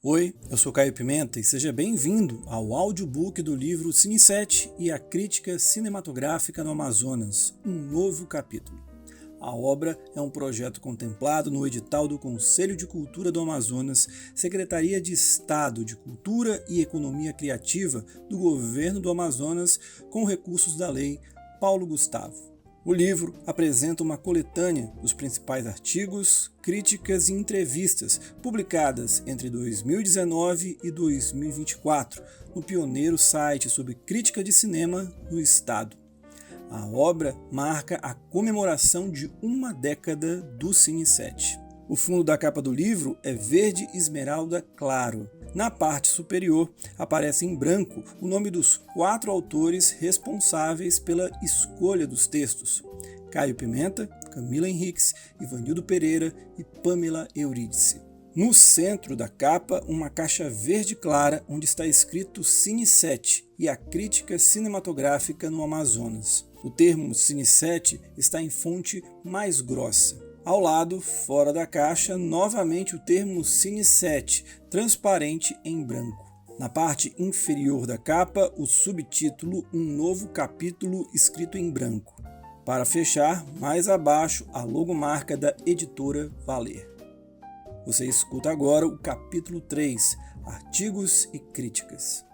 Oi, eu sou Caio Pimenta e seja bem-vindo ao audiobook do livro Cine 7 e a Crítica Cinematográfica no Amazonas, um novo capítulo. A obra é um projeto contemplado no edital do Conselho de Cultura do Amazonas, Secretaria de Estado de Cultura e Economia Criativa do Governo do Amazonas, com recursos da Lei Paulo Gustavo. O livro apresenta uma coletânea dos principais artigos, críticas e entrevistas publicadas entre 2019 e 2024 no pioneiro site sobre crítica de cinema no estado. A obra marca a comemoração de uma década do Cine 7. O fundo da capa do livro é verde esmeralda claro. Na parte superior, aparece em branco o nome dos 4 autores responsáveis pela escolha dos textos: Caio Pimenta, Camila Henriques, Ivanildo Pereira e Pamela Eurídice. No centro da capa, uma caixa verde clara onde está escrito Cine 7 e a crítica cinematográfica no Amazonas. O termo Cine 7 está em fonte mais grossa. Ao lado, fora da caixa, novamente o termo Cine 7, transparente em branco. Na parte inferior da capa, o subtítulo Um Novo Capítulo escrito em branco. Para fechar, mais abaixo, a logomarca da editora Valer. Você escuta agora o capítulo 3, Artigos e Críticas.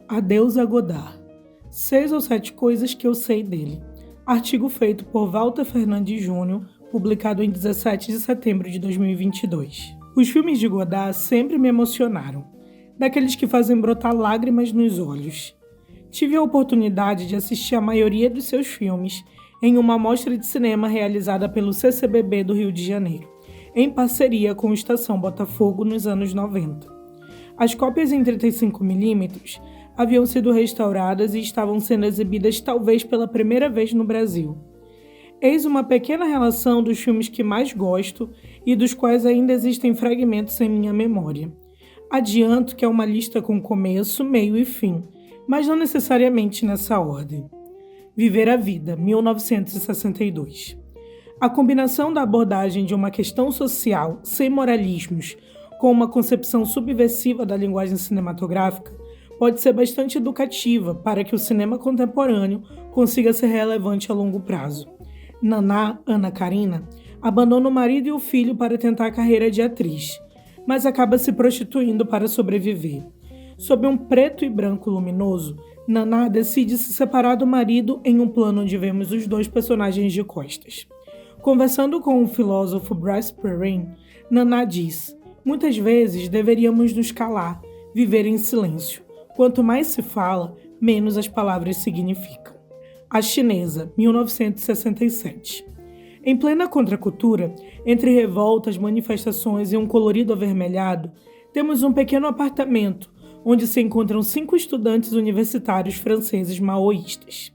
Adeus a Godard. 6 ou 7 coisas que eu sei dele. Artigo feito por Walter Fernandes Júnior, publicado em 17 de setembro de 2022. Os filmes de Godard sempre me emocionaram, daqueles que fazem brotar lágrimas nos olhos. Tive a oportunidade de assistir a maioria dos seus filmes em uma mostra de cinema realizada pelo CCBB do Rio de Janeiro, em parceria com a Estação Botafogo nos anos 90. As cópias em 35mm haviam sido restauradas e estavam sendo exibidas talvez pela primeira vez no Brasil. Eis uma pequena relação dos filmes que mais gosto e dos quais ainda existem fragmentos em minha memória. Adianto que é uma lista com começo, meio e fim, mas não necessariamente nessa ordem. Viver a Vida, 1962. A combinação da abordagem de uma questão social, sem moralismos, com uma concepção subversiva da linguagem cinematográfica, pode ser bastante educativa para que o cinema contemporâneo consiga ser relevante a longo prazo. Naná, Ana Karina, abandona o marido e o filho para tentar a carreira de atriz, mas acaba se prostituindo para sobreviver. Sob um preto e branco luminoso, Naná decide se separar do marido em um plano onde vemos os dois personagens de costas. Conversando com o filósofo Bryce Perrin, Naná diz: muitas vezes deveríamos nos calar, viver em silêncio. Quanto mais se fala, menos as palavras significam. A Chinesa, 1967. Em plena contracultura, entre revoltas, manifestações e um colorido avermelhado, temos um pequeno apartamento onde se encontram 5 estudantes universitários franceses maoístas.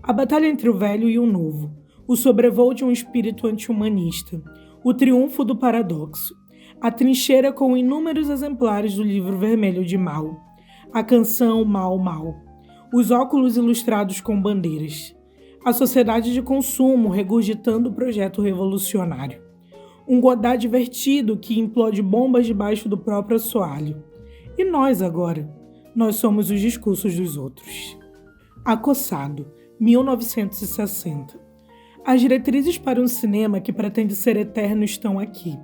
A batalha entre o velho e o novo, o sobrevoo de um espírito anti-humanista, o triunfo do paradoxo, a trincheira com inúmeros exemplares do livro vermelho de Mao, a canção Mao Mao, os óculos ilustrados com bandeiras, a sociedade de consumo regurgitando o projeto revolucionário, um Godard divertido que implode bombas debaixo do próprio assoalho. E nós agora? Nós somos os discursos dos outros. Acossado, 1960. As diretrizes para um cinema que pretende ser eterno estão aqui.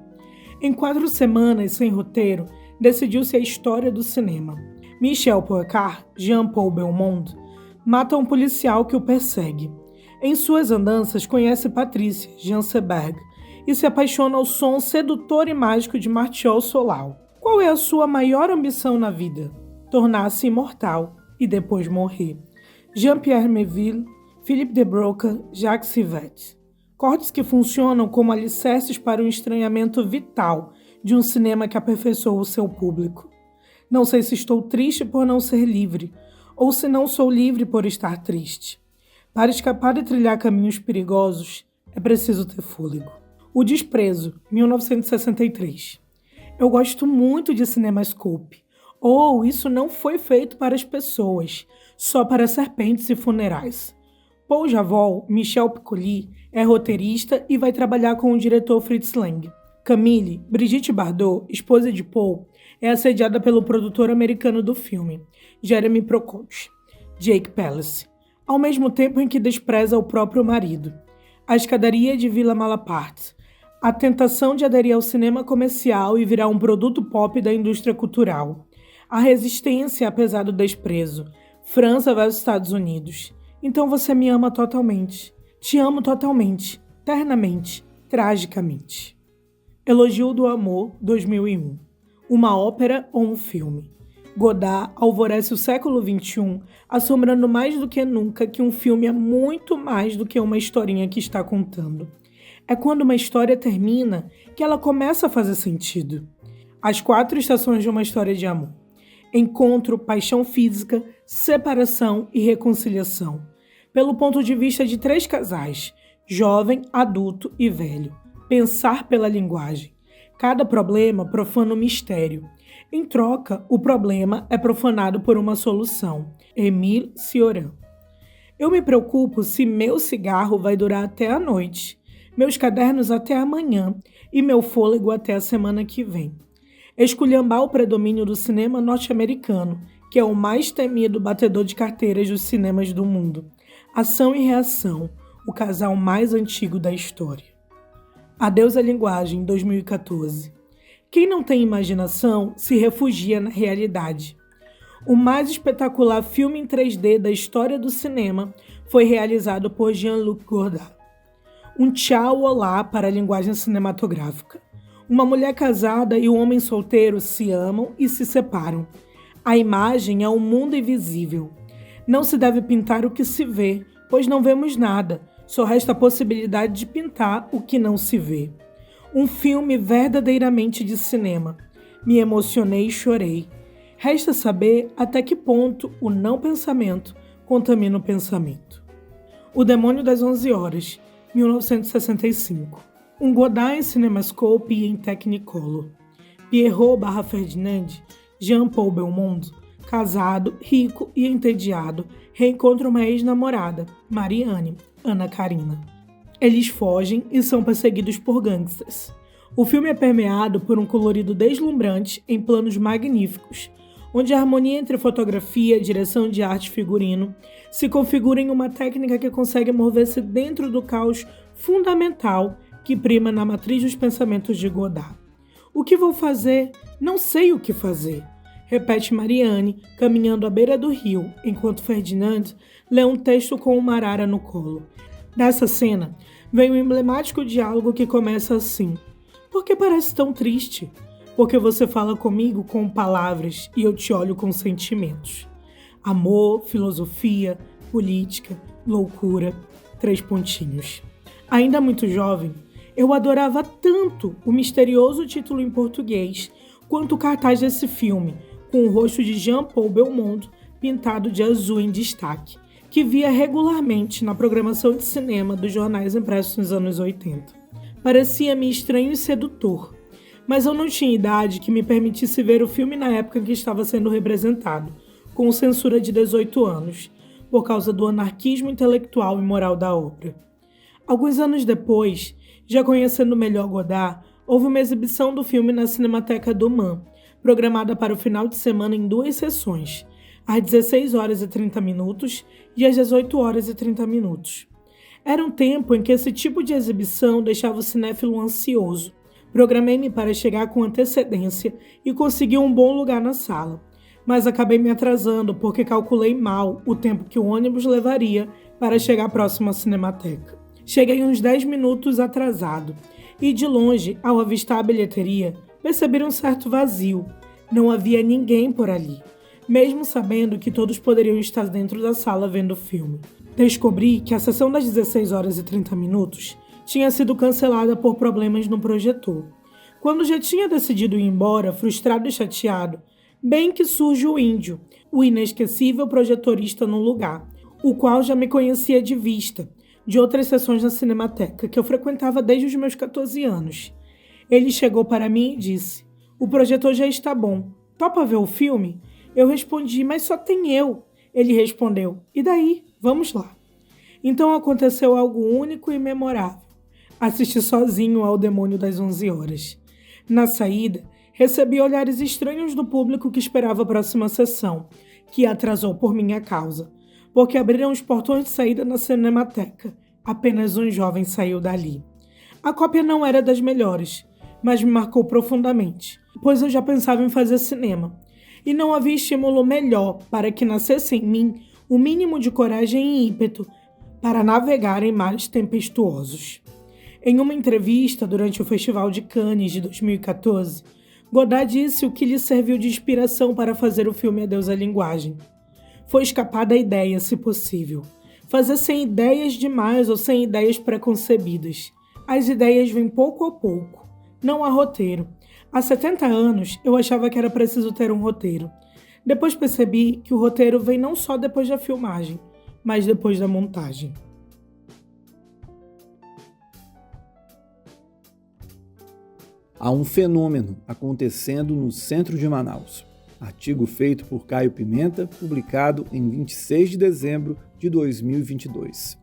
Em 4 semanas, sem roteiro, decidiu-se a história do cinema. Michel Poircard, Jean-Paul Belmondo, mata um policial que o persegue. Em suas andanças, conhece Patrícia, Jean Seberg, e se apaixona ao som sedutor e mágico de Martial Solal. Qual é a sua maior ambição na vida? Tornar-se imortal e depois morrer. Jean-Pierre Melville, Philippe de Broca, Jacques Rivette. Cortes que funcionam como alicerces para o estranhamento vital de um cinema que aperfeiçoou o seu público. Não sei se estou triste por não ser livre, ou se não sou livre por estar triste. Para escapar e trilhar caminhos perigosos, é preciso ter fôlego. O Desprezo, 1963. Eu gosto muito de CinemaScope. Isso não foi feito para as pessoas, só para serpentes e funerais. Paul Javol, Michel Piccoli, é roteirista e vai trabalhar com o diretor Fritz Lang. Camille, Brigitte Bardot, esposa de Paul, é assediada pelo produtor americano do filme, Jeremy Prokofiev, Jake Palance, ao mesmo tempo em que despreza o próprio marido. A escadaria de Villa Malaparte, a tentação de aderir ao cinema comercial e virar um produto pop da indústria cultural, a resistência apesar do desprezo, França versus Estados Unidos. Então você me ama totalmente. Te amo totalmente, ternamente, tragicamente. Elogio do Amor, 2001. Uma ópera ou um filme? Godard alvorece o século XXI, assombrando mais do que nunca que um filme é muito mais do que uma historinha que está contando. É quando uma história termina que ela começa a fazer sentido. As 4 estações de uma história de amor: encontro, paixão física, separação e reconciliação. Pelo ponto de vista de 3 casais, jovem, adulto e velho. Pensar pela linguagem. Cada problema profana o mistério. Em troca, o problema é profanado por uma solução. Émile Cioran. Eu me preocupo se meu cigarro vai durar até a noite, meus cadernos até amanhã e meu fôlego até a semana que vem. Esculhambar o predomínio do cinema norte-americano, que é o mais temido batedor de carteiras dos cinemas do mundo. Ação e reação, o casal mais antigo da história. Adeus à linguagem, 2014. Quem não tem imaginação se refugia na realidade. O mais espetacular filme em 3D da história do cinema foi realizado por Jean-Luc Godard. Um tchau olá para a linguagem cinematográfica. Uma mulher casada e um homem solteiro se amam e se separam. A imagem é um mundo invisível. Não se deve pintar o que se vê, pois não vemos nada. Só resta a possibilidade de pintar o que não se vê. Um filme verdadeiramente de cinema. Me emocionei e chorei. Resta saber até que ponto o não pensamento contamina o pensamento. O Demônio das 11 Horas, 1965. Um Godard em CinemaScope e em Technicolor. Pierrot/Ferdinand, Jean-Paul Belmondo, casado, rico e entediado, reencontra uma ex-namorada, Marianne, Ana Karina. Eles fogem e são perseguidos por gangsters. O filme é permeado por um colorido deslumbrante em planos magníficos, onde a harmonia entre fotografia, direção de arte e figurino se configura em uma técnica que consegue mover-se dentro do caos fundamental que prima na matriz dos pensamentos de Godard. O que vou fazer? Não sei o que fazer, repete Marianne, caminhando à beira do rio, enquanto Ferdinand lê um texto com uma arara no colo. Dessa cena, vem o emblemático diálogo que começa assim: por que parece tão triste? Porque você fala comigo com palavras e eu te olho com sentimentos. Amor, filosofia, política, loucura, 3 pontinhos. Ainda muito jovem, eu adorava tanto o misterioso título em português quanto o cartaz desse filme, com o rosto de Jean-Paul Belmondo pintado de azul em destaque, que via regularmente na programação de cinema dos jornais impressos nos anos 80. Parecia-me estranho e sedutor, mas eu não tinha idade que me permitisse ver o filme na época em que estava sendo representado, com censura de 18 anos, por causa do anarquismo intelectual e moral da obra. Alguns anos depois, já conhecendo melhor Godard, houve uma exibição do filme na Cinemateca do MAN, programada para o final de semana em 2 sessões, às 16 horas e 30 minutos e às 18 horas e 30 minutos. Era um tempo em que esse tipo de exibição deixava o cinéfilo ansioso. Programei-me para chegar com antecedência e consegui um bom lugar na sala, mas acabei me atrasando porque calculei mal o tempo que o ônibus levaria para chegar próximo à Cinemateca. Cheguei uns 10 minutos atrasado e, de longe, ao avistar a bilheteria, percebi um certo vazio. Não havia ninguém por ali, mesmo sabendo que todos poderiam estar dentro da sala vendo o filme. Descobri que a sessão das 16 horas e 30 minutos tinha sido cancelada por problemas no projetor. Quando já tinha decidido ir embora, frustrado e chateado, bem que surge o Índio, o inesquecível projetorista no lugar, o qual já me conhecia de vista, de outras sessões na Cinemateca, que eu frequentava desde os meus 14 anos. Ele chegou para mim e disse: "O projetor já está bom. Topa ver o filme?" Eu respondi: "Mas só tem eu." Ele respondeu: "E daí? Vamos lá." Então aconteceu algo único e memorável. Assisti sozinho ao Demônio das 11 Horas. Na saída, Recebi olhares estranhos do público que esperava a próxima sessão, que atrasou por minha causa, porque abriram os portões de saída na Cinemateca. Apenas um jovem saiu dali. A cópia não era das melhores, mas me marcou profundamente, pois eu já pensava em fazer cinema, e não havia estímulo melhor para que nascesse em mim o mínimo de coragem e ímpeto para navegar em mares tempestuosos. Em uma entrevista durante o Festival de Cannes de 2014, Godard disse o que lhe serviu de inspiração para fazer o filme Adeus à Linguagem. Foi escapar da ideia, se possível. Fazer sem ideias demais ou sem ideias preconcebidas. As ideias vêm pouco a pouco. Não há roteiro. Há 70 anos, eu achava que era preciso ter um roteiro. Depois percebi que o roteiro vem não só depois da filmagem, mas depois da montagem. Há um fenômeno acontecendo no centro de Manaus. Artigo feito por Caio Pimenta, publicado em 26 de dezembro de 2022.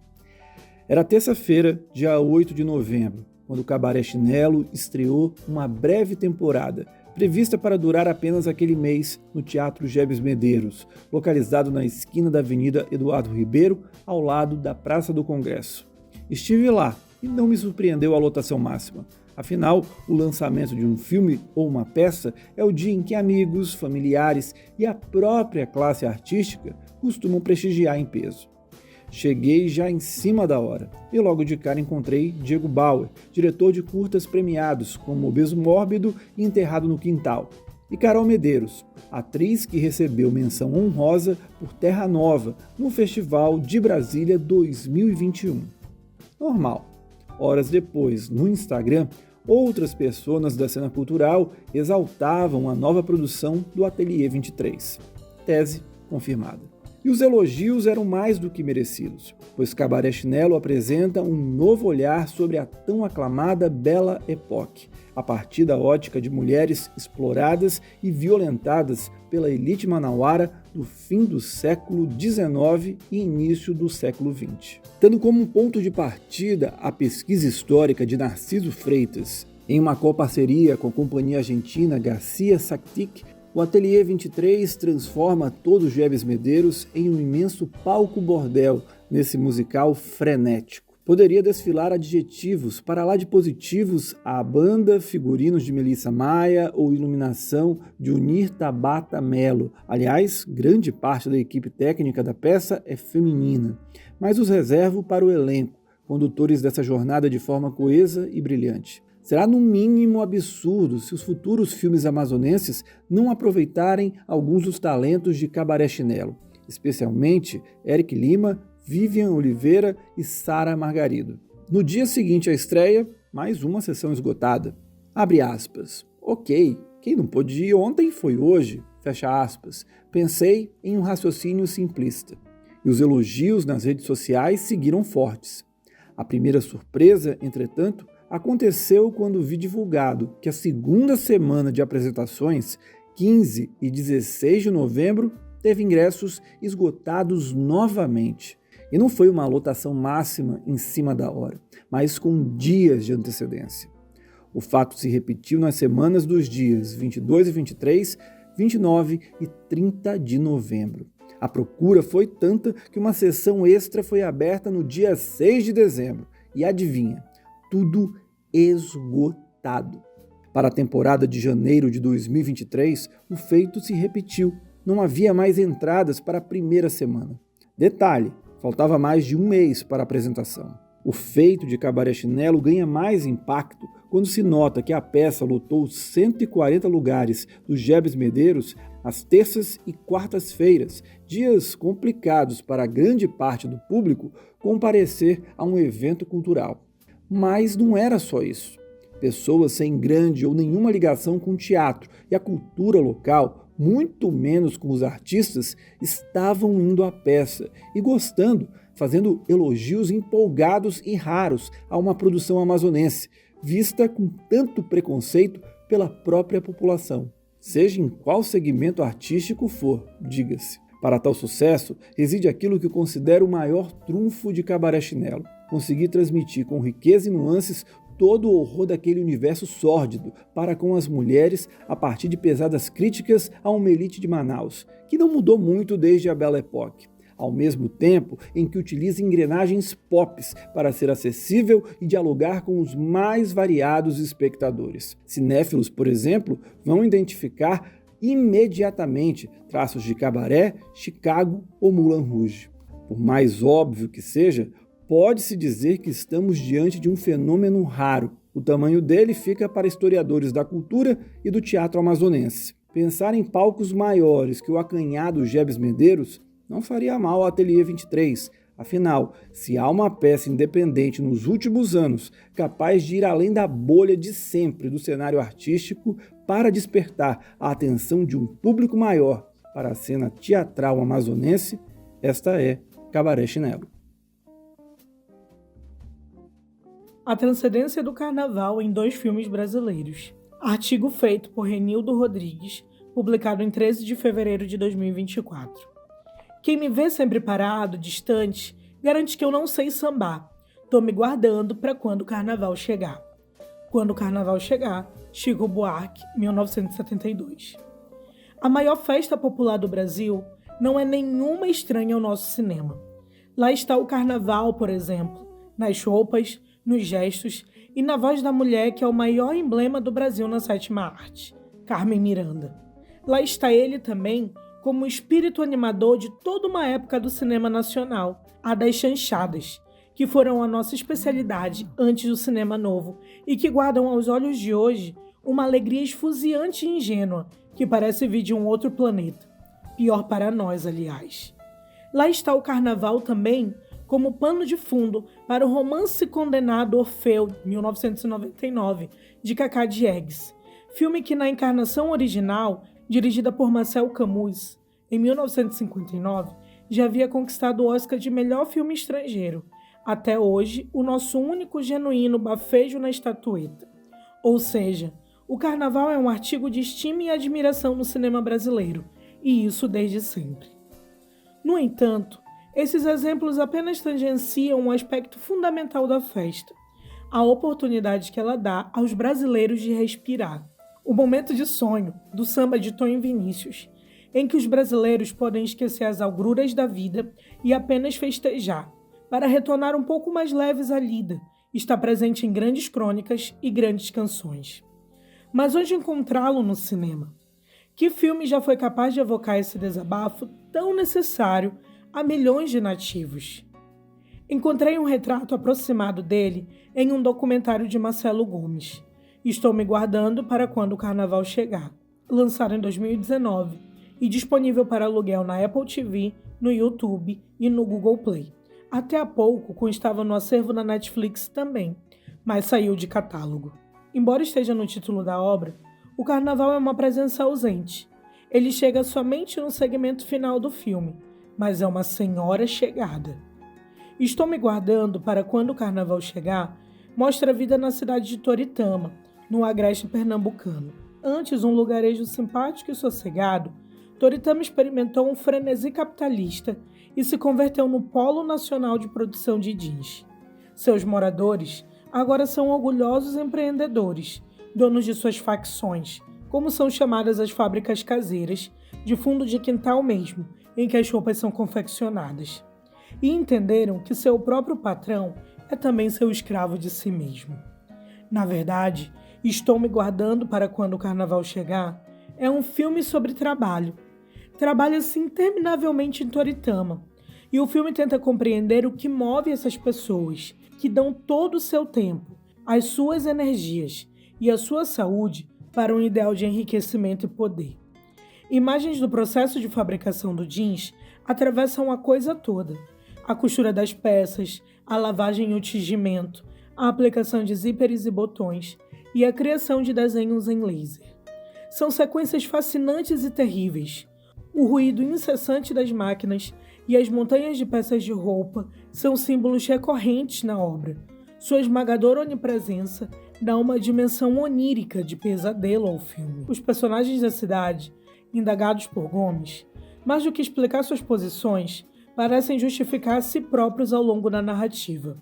Era terça-feira, dia 8 de novembro, quando o Cabaré Chinelo estreou uma breve temporada, prevista para durar apenas aquele mês, no Teatro Gebes Medeiros, localizado na esquina da Avenida Eduardo Ribeiro, ao lado da Praça do Congresso. Estive lá e não me surpreendeu a lotação máxima. Afinal, o lançamento de um filme ou uma peça é o dia em que amigos, familiares e a própria classe artística costumam prestigiar em peso. Cheguei já em cima da hora e logo de cara encontrei Diego Bauer, diretor de curtas premiados como Obeso Mórbido e Enterrado no Quintal, e Carol Medeiros, atriz que recebeu menção honrosa por Terra Nova no Festival de Brasília 2021. Normal. Horas depois, no Instagram, outras pessoas da cena cultural exaltavam a nova produção do Ateliê 23. Tese confirmada. E os elogios eram mais do que merecidos, pois Cabaré Chinelo apresenta um novo olhar sobre a tão aclamada Belle Époque, a partir da ótica de mulheres exploradas e violentadas pela elite manauara do fim do século XIX e início do século XX. Tendo como um ponto de partida a pesquisa histórica de Narciso Freitas, em uma coparceria com a companhia argentina Garcia Sactic, o Ateliê 23 transforma todo o Gebes Medeiros em um imenso palco-bordel nesse musical frenético. Poderia desfilar adjetivos para lá de positivos à banda, figurinos de Melissa Maia ou iluminação de Unir Tabata Mello. Aliás, grande parte da equipe técnica da peça é feminina, mas os reservo para o elenco, condutores dessa jornada de forma coesa e brilhante. Será no mínimo absurdo se os futuros filmes amazonenses não aproveitarem alguns dos talentos de Cabaré Chinelo, especialmente Eric Lima, Vivian Oliveira e Sara Margarido. No dia seguinte à estreia, mais uma sessão esgotada. Abre aspas. Ok, quem não pôde ir ontem foi hoje. Fecha aspas. Pensei em um raciocínio simplista. E os elogios nas redes sociais seguiram fortes. A primeira surpresa, entretanto, aconteceu quando vi divulgado que a segunda semana de apresentações, 15 e 16 de novembro, teve ingressos esgotados novamente. E não foi uma lotação máxima em cima da hora, mas com dias de antecedência. O fato se repetiu nas semanas dos dias 22 e 23, 29 e 30 de novembro. A procura foi tanta que uma sessão extra foi aberta no dia 6 de dezembro. E adivinha? Tudo esgotado. Para a temporada de janeiro de 2023, o feito se repetiu. Não havia mais entradas para a primeira semana. Detalhe, faltava mais de um mês para a apresentação. O feito de Cabaré Chinelo ganha mais impacto quando se nota que a peça lotou 140 lugares dos Gebes Medeiros às terças e quartas-feiras, dias complicados para grande parte do público comparecer a um evento cultural. Mas não era só isso. Pessoas sem grande ou nenhuma ligação com o teatro e a cultura local, muito menos com os artistas, estavam indo à peça e gostando, fazendo elogios empolgados e raros a uma produção amazonense, vista com tanto preconceito pela própria população, seja em qual segmento artístico for, diga-se. Para tal sucesso, reside aquilo que eu considero o maior trunfo de Cabaré Chinelo: conseguir transmitir com riqueza e nuances todo o horror daquele universo sórdido para com as mulheres a partir de pesadas críticas a uma elite de Manaus, que não mudou muito desde a Belle Époque, ao mesmo tempo em que utiliza engrenagens pop para ser acessível e dialogar com os mais variados espectadores. Cinéfilos, por exemplo, vão identificar imediatamente traços de Cabaré, Chicago ou Moulin Rouge. Por mais óbvio que seja, pode-se dizer que estamos diante de um fenômeno raro. O tamanho dele fica para historiadores da cultura e do teatro amazonense. Pensar em palcos maiores que o acanhado Gebs Medeiros não faria mal ao Ateliê 23. Afinal, se há uma peça independente nos últimos anos capaz de ir além da bolha de sempre do cenário artístico para despertar a atenção de um público maior para a cena teatral amazonense, esta é Cabaré Chinelo. A transcendência do carnaval em 2 filmes brasileiros. Artigo feito por Renildo Rodrigues, publicado em 13 de fevereiro de 2024. Quem me vê sempre parado, distante, garante que eu não sei sambar. Tô me guardando para quando o carnaval chegar. Quando o carnaval chegar, Chico Buarque, 1972. A maior festa popular do Brasil não é nenhuma estranha ao nosso cinema. Lá está o carnaval, por exemplo, nas roupas, nos gestos e na voz da mulher que é o maior emblema do Brasil na 7ª arte, Carmen Miranda. Lá está ele também como espírito animador de toda uma época do cinema nacional, a das chanchadas, que foram a nossa especialidade antes do cinema novo e que guardam aos olhos de hoje uma alegria esfuziante e ingênua que parece vir de um outro planeta. Pior para nós, aliás. Lá está o carnaval também como pano de fundo para o romance condenado Orfeu, 1999, de Cacá Diegues, filme que na encarnação original, dirigida por Marcel Camus, em 1959, já havia conquistado o Oscar de melhor filme estrangeiro, até hoje o nosso único genuíno bafejo na estatueta. Ou seja, o carnaval é um artigo de estima e admiração no cinema brasileiro, e isso desde sempre. No entanto, esses exemplos apenas tangenciam um aspecto fundamental da festa, a oportunidade que ela dá aos brasileiros de respirar. O momento de sonho do samba de Tom e Vinícius, em que os brasileiros podem esquecer as agruras da vida e apenas festejar, para retornar um pouco mais leves à lida, está presente em grandes crônicas e grandes canções. Mas onde encontrá-lo no cinema? Que filme já foi capaz de evocar esse desabafo tão necessário a milhões de nativos? Encontrei um retrato aproximado dele em um documentário de Marcelo Gomes. Estou me guardando para quando o carnaval chegar, lançado em 2019 e disponível para aluguel na Apple TV, no YouTube e no Google Play. Até há pouco constava no acervo da Netflix também, mas saiu de catálogo. Embora esteja no título da obra, o carnaval é uma presença ausente. Ele chega somente no segmento final do filme, mas é uma senhora chegada. Estou me guardando para quando o carnaval chegar, mostra a vida na cidade de Toritama, no agreste pernambucano. Antes um lugarejo simpático e sossegado, Toritama experimentou um frenesi capitalista e se converteu no polo nacional de produção de jeans. Seus moradores agora são orgulhosos empreendedores, donos de suas facções, como são chamadas as fábricas caseiras, de fundo de quintal mesmo, em que as roupas são confeccionadas. E entenderam que seu próprio patrão é também seu escravo de si mesmo. Na verdade, Estou Me Guardando para Quando o Carnaval Chegar é um filme sobre trabalho. Trabalha-se interminavelmente em Toritama, e o filme tenta compreender o que move essas pessoas, que dão todo o seu tempo, as suas energias e a sua saúde para um ideal de enriquecimento e poder. Imagens do processo de fabricação do jeans atravessam a coisa toda: a costura das peças, a lavagem e o tingimento, a aplicação de zíperes e botões e a criação de desenhos em laser. São sequências fascinantes e terríveis. O ruído incessante das máquinas e as montanhas de peças de roupa são símbolos recorrentes na obra. Sua esmagadora onipresença dá uma dimensão onírica de pesadelo ao filme. Os personagens da cidade, indagados por Gomes, mais do que explicar suas posições, parecem justificar a si próprios ao longo da narrativa.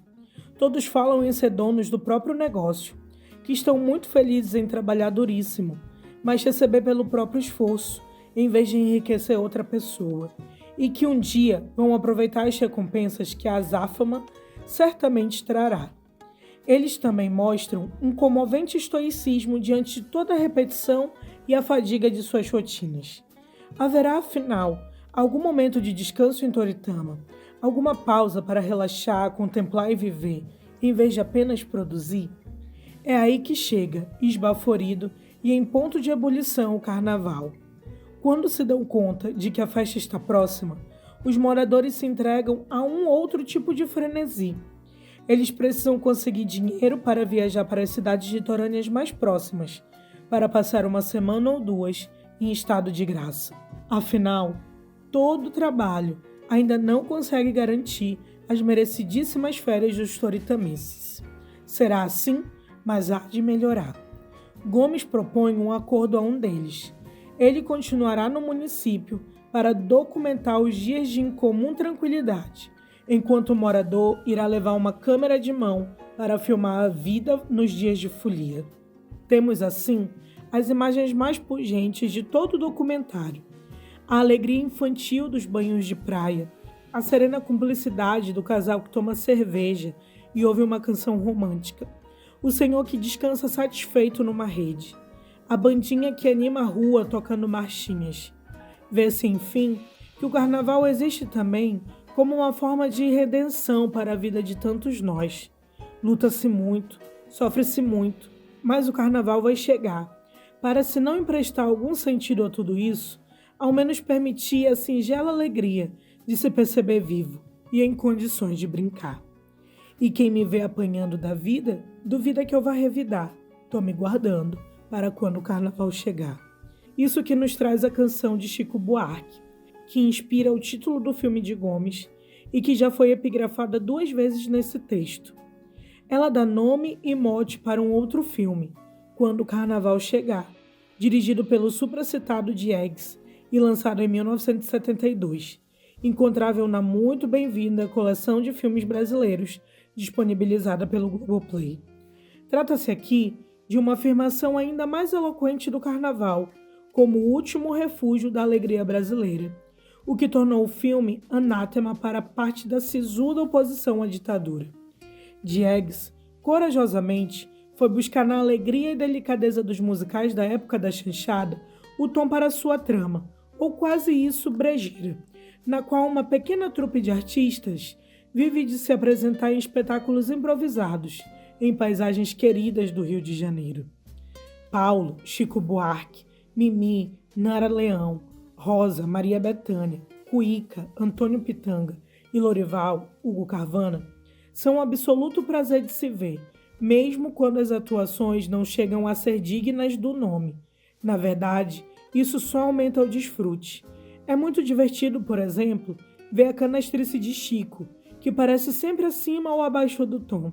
Todos falam em ser donos do próprio negócio, que estão muito felizes em trabalhar duríssimo, mas receber pelo próprio esforço, em vez de enriquecer outra pessoa, e que um dia vão aproveitar as recompensas que a azáfama certamente trará. Eles também mostram um comovente estoicismo diante de toda a repetição e a fadiga de suas rotinas. Haverá, afinal, algum momento de descanso em Toritama, alguma pausa para relaxar, contemplar e viver, em vez de apenas produzir? É aí que chega, esbaforido e em ponto de ebulição, o carnaval. Quando se dão conta de que a festa está próxima, os moradores se entregam a um outro tipo de frenesi. Eles precisam conseguir dinheiro para viajar para as cidades litorâneas mais próximas, para passar uma semana ou duas em estado de graça. Afinal, todo o trabalho ainda não consegue garantir as merecidíssimas férias dos toritamenses. Será assim, mas há de melhorar. Gomes propõe um acordo a um deles. Ele continuará no município para documentar os dias de incomum tranquilidade, enquanto o morador irá levar uma câmera de mão para filmar a vida nos dias de folia. Temos, assim, as imagens mais pungentes de todo o documentário. A alegria infantil dos banhos de praia, a serena cumplicidade do casal que toma cerveja e ouve uma canção romântica, o senhor que descansa satisfeito numa rede, a bandinha que anima a rua tocando marchinhas. Vê-se, enfim, que o carnaval existe também como uma forma de redenção para a vida de tantos nós. Luta-se muito, sofre-se muito, mas o carnaval vai chegar, para, se não emprestar algum sentido a tudo isso, ao menos permitir a singela alegria de se perceber vivo e em condições de brincar. E quem me vê apanhando da vida, duvida que eu vá revidar. Tô me guardando para quando o carnaval chegar. Isso que nos traz a canção de Chico Buarque, que inspira o título do filme de Gomes e que já foi epigrafada 2 vezes nesse texto. Ela dá nome e mote para um outro filme, Quando o Carnaval Chegar, dirigido pelo supracitado Diegues e lançado em 1972, encontrável na muito bem-vinda coleção de filmes brasileiros disponibilizada pelo Globoplay. Trata-se aqui de uma afirmação ainda mais eloquente do carnaval, como o último refúgio da alegria brasileira, o que tornou o filme anátema para parte da sisuda oposição à ditadura. Diegues, corajosamente, foi buscar na alegria e delicadeza dos musicais da época da chanchada o tom para sua trama, ou quase isso brejeira, na qual uma pequena trupe de artistas vive de se apresentar em espetáculos improvisados, em paisagens queridas do Rio de Janeiro. Paulo, Chico Buarque, Mimi, Nara Leão, Rosa, Maria Bethânia, Cuíca, Antônio Pitanga e Lorival, Hugo Carvana, são um absoluto prazer de se ver, mesmo quando as atuações não chegam a ser dignas do nome. Na verdade, isso só aumenta o desfrute. É muito divertido, por exemplo, ver a canastrice de Chico, que parece sempre acima ou abaixo do tom,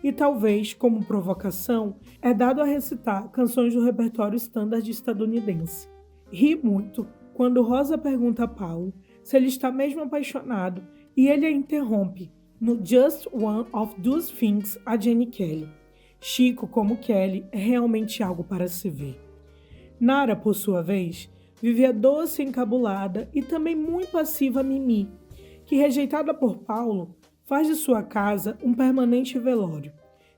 e talvez, como provocação, é dado a recitar canções do repertório standard estadunidense. Ri muito quando Rosa pergunta a Paulo se ele está mesmo apaixonado e ele a interrompe no Just One of Those Things a Jenny Kelly. Chico, como Kelly, é realmente algo para se ver. Nara, por sua vez, vivia doce e encabulada e também muito passiva Mimi, que, rejeitada por Paulo, faz de sua casa um permanente velório.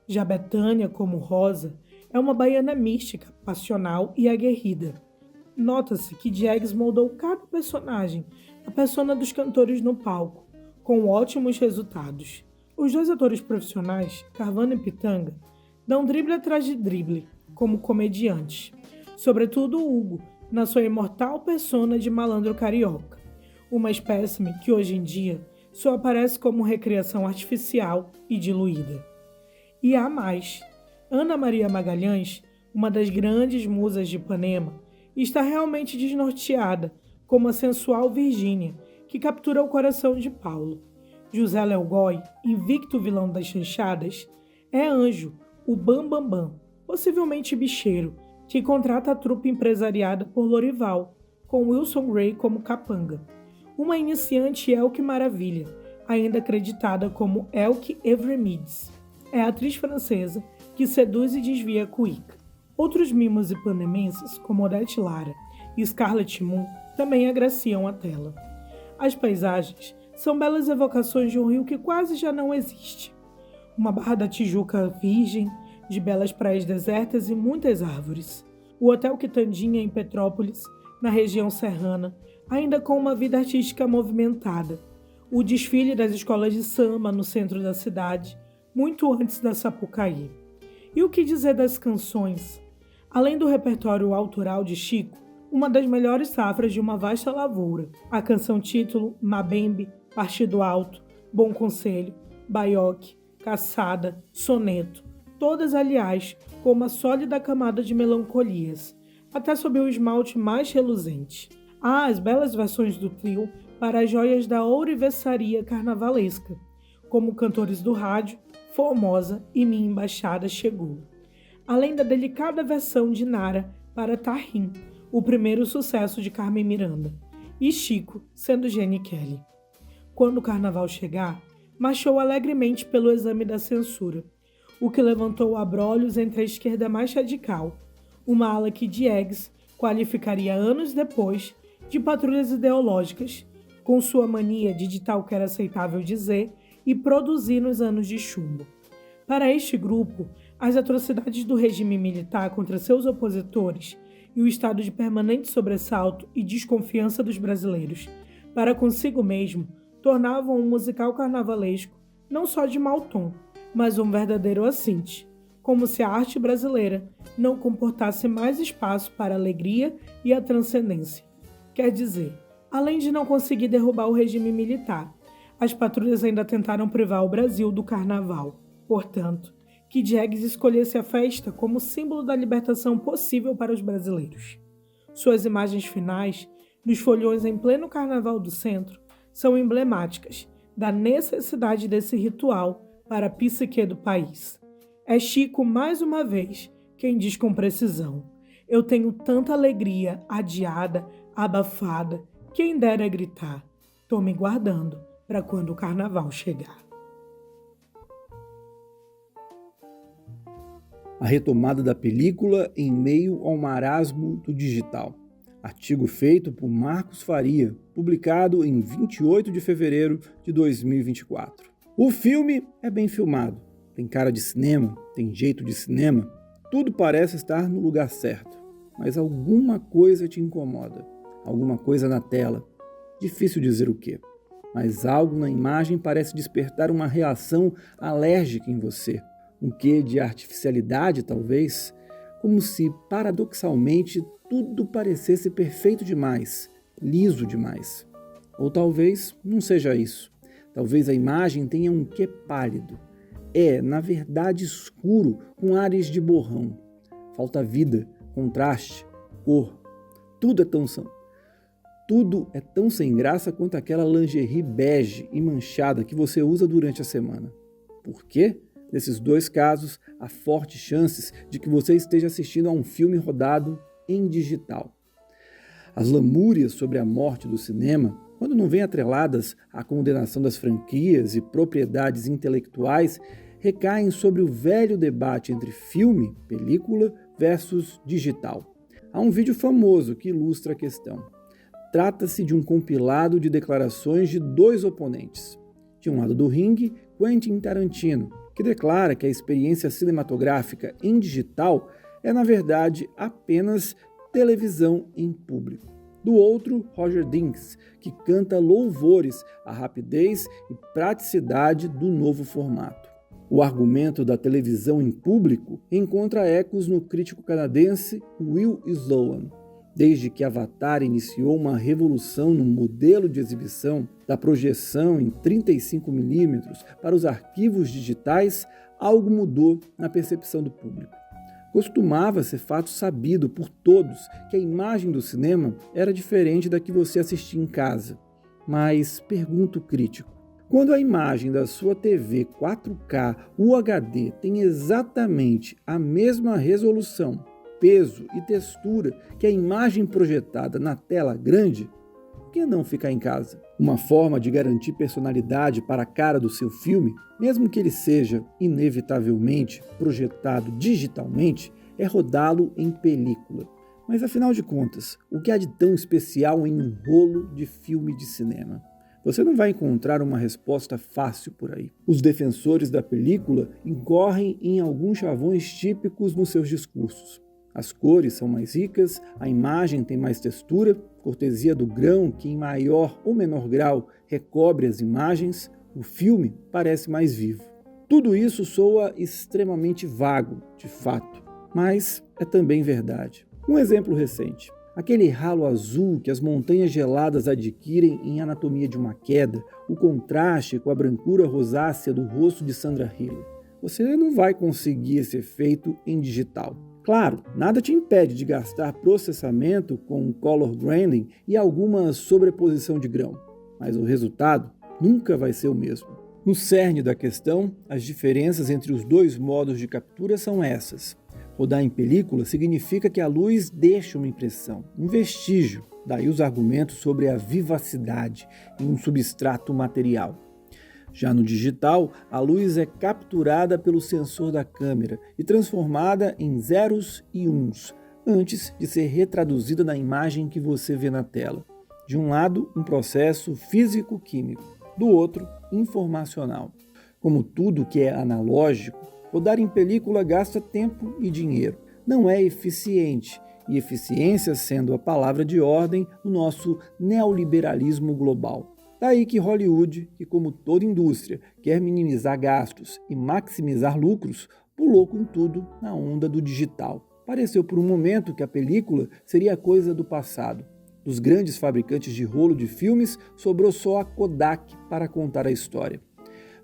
Já Bethânia, como Rosa, é uma baiana mística, passional e aguerrida. Nota-se que Diegues moldou cada personagem, a persona dos cantores no palco, com ótimos resultados. Os 2 atores profissionais, Carvana e Pitanga, dão drible atrás de drible, como comediantes. Sobretudo Hugo, na sua imortal persona de malandro carioca, uma espécime que hoje em dia só aparece como recriação artificial e diluída. E há mais. Ana Maria Magalhães, uma das grandes musas de Ipanema, está realmente desnorteada como a sensual Virgínia, que captura o coração de Paulo. José Léo Goy, invicto vilão das chanchadas, é Anjo, o Bambambam, Bam Bam, possivelmente bicheiro, que contrata a trupe empresariada por Lorival, com Wilson Gray como capanga. Uma iniciante Elke Maravilha, ainda acreditada como Elke Evermedes. é a atriz francesa que seduz e desvia Cuica. Outros mimos ipanemenses, como Odete Lara e Scarlett Moon, também agraciam a tela. As paisagens são belas evocações de um rio que quase já não existe. Uma Barra da Tijuca virgem, de belas praias desertas e muitas árvores. O Hotel Quitandinha, em Petrópolis, na região serrana, ainda com uma vida artística movimentada. O desfile das escolas de samba no centro da cidade, muito antes da Sapucaí. E o que dizer das canções? Além do repertório autoral de Chico, uma das melhores safras de uma vasta lavoura, a canção título, Mabembe, Partido Alto, Bom Conselho, Baioque, Caçada, Soneto, todas, aliás, com uma sólida camada de melancolias, até sob o esmalte mais reluzente. Há as belas versões do trio para as joias da ourivesaria carnavalesca, como Cantores do Rádio, Formosa e Minha Embaixada Chegou. Além da delicada versão de Nara para Tarrim, o primeiro sucesso de Carmen Miranda, e Chico sendo Gene Kelly. Quando o carnaval chegar, marchou alegremente pelo exame da censura, o que levantou abrolhos entre a esquerda mais radical, uma ala que Diegues qualificaria anos depois de patrulhas ideológicas, com sua mania de ditar o que era aceitável dizer e produzir nos anos de chumbo. Para este grupo, as atrocidades do regime militar contra seus opositores e o estado de permanente sobressalto e desconfiança dos brasileiros para consigo mesmo tornavam um musical carnavalesco não só de mau tom, mas um verdadeiro assinte, como se a arte brasileira não comportasse mais espaço para a alegria e a transcendência. Quer dizer, além de não conseguir derrubar o regime militar, as patrulhas ainda tentaram privar o Brasil do carnaval. Portanto, que Diegues escolhesse a festa como símbolo da libertação possível para os brasileiros. Suas imagens finais, dos folhões em pleno carnaval do centro, são emblemáticas da necessidade desse ritual para a psique do país. É Chico, mais uma vez, quem diz com precisão: eu tenho tanta alegria adiada, abafada, quem dera gritar. Tô me guardando para quando o carnaval chegar. A retomada da película em meio ao marasmo do digital. Artigo feito por Marcos Faria, publicado em 28 de fevereiro de 2024. O filme é bem filmado, tem cara de cinema, tem jeito de cinema, tudo parece estar no lugar certo, mas alguma coisa te incomoda, alguma coisa na tela, difícil dizer o quê, mas algo na imagem parece despertar uma reação alérgica em você, um quê de artificialidade talvez, como se paradoxalmente tudo parecesse perfeito demais, liso demais. Ou talvez não seja isso. Talvez a imagem tenha um quê pálido. É, na verdade, escuro, com ares de borrão. Falta vida, contraste, cor. Tudo é tão sem graça quanto aquela lingerie bege e manchada que você usa durante a semana. Por quê? Nesses dois casos, há fortes chances de que você esteja assistindo a um filme rodado em digital. As lamúrias sobre a morte do cinema, quando não vêm atreladas à condenação das franquias e propriedades intelectuais, recaem sobre o velho debate entre filme, película, versus digital. Há um vídeo famoso que ilustra a questão. Trata-se de um compilado de declarações de dois oponentes. De um lado do ringue, Quentin Tarantino, que declara que a experiência cinematográfica em digital é, na verdade, apenas televisão em público. Do outro, Roger Deakins, que canta louvores à rapidez e praticidade do novo formato. O argumento da televisão em público encontra ecos no crítico canadense Will Sloan. Desde que Avatar iniciou uma revolução no modelo de exibição da projeção em 35mm para os arquivos digitais, algo mudou na percepção do público. Costumava ser fato sabido por todos que a imagem do cinema era diferente da que você assistia em casa. Mas, pergunta o crítico, quando a imagem da sua TV 4K UHD tem exatamente a mesma resolução, peso e textura que a imagem projetada na tela grande, que não ficar em casa? Uma forma de garantir personalidade para a cara do seu filme, mesmo que ele seja inevitavelmente projetado digitalmente, é rodá-lo em película. Mas afinal de contas, o que há de tão especial em um rolo de filme de cinema? Você não vai encontrar uma resposta fácil por aí. Os defensores da película incorrem em alguns chavões típicos nos seus discursos. As cores são mais ricas, a imagem tem mais textura, cortesia do grão que em maior ou menor grau recobre as imagens, o filme parece mais vivo. Tudo isso soa extremamente vago, de fato, mas é também verdade. Um exemplo recente. Aquele ralo azul que as montanhas geladas adquirem em Anatomia de uma Queda, o contraste com a brancura rosácea do rosto de Sandra Hüller. Você não vai conseguir esse efeito em digital. Claro, nada te impede de gastar processamento com color grading e alguma sobreposição de grão, mas o resultado nunca vai ser o mesmo. No cerne da questão, as diferenças entre os dois modos de captura são essas. Rodar em película significa que a luz deixa uma impressão, um vestígio, daí os argumentos sobre a vivacidade em um substrato material. Já no digital, a luz é capturada pelo sensor da câmera e transformada em zeros e uns, antes de ser retraduzida na imagem que você vê na tela. De um lado, um processo físico-químico, do outro, informacional. Como tudo que é analógico, rodar em película gasta tempo e dinheiro. Não é eficiente, e eficiência sendo a palavra de ordem no nosso neoliberalismo global. Daí que Hollywood, que como toda indústria quer minimizar gastos e maximizar lucros, pulou com tudo na onda do digital. Pareceu por um momento que a película seria coisa do passado. Dos grandes fabricantes de rolo de filmes, sobrou só a Kodak para contar a história.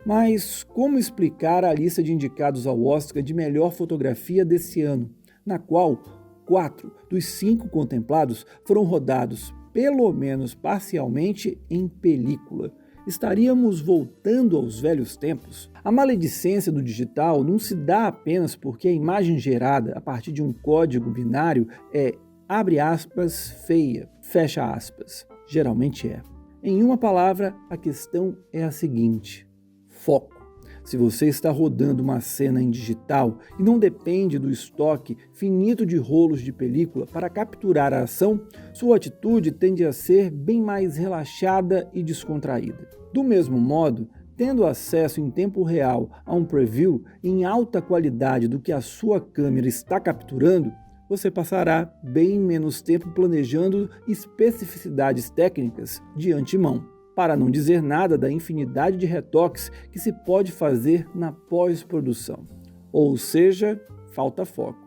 Mas como explicar a lista de indicados ao Oscar de melhor fotografia desse ano, na qual 4 dos 5 contemplados foram rodados, pelo menos parcialmente, em película? Estaríamos voltando aos velhos tempos? A maledicência do digital não se dá apenas porque a imagem gerada a partir de um código binário é, abre aspas, feia, fecha aspas. Geralmente é. Em uma palavra, a questão é a seguinte: foco. Se você está rodando uma cena em digital e não depende do estoque finito de rolos de película para capturar a ação, sua atitude tende a ser bem mais relaxada e descontraída. Do mesmo modo, tendo acesso em tempo real a um preview em alta qualidade do que a sua câmera está capturando, você passará bem menos tempo planejando especificidades técnicas de antemão. Para não dizer nada da infinidade de retoques que se pode fazer na pós-produção. Ou seja, falta foco.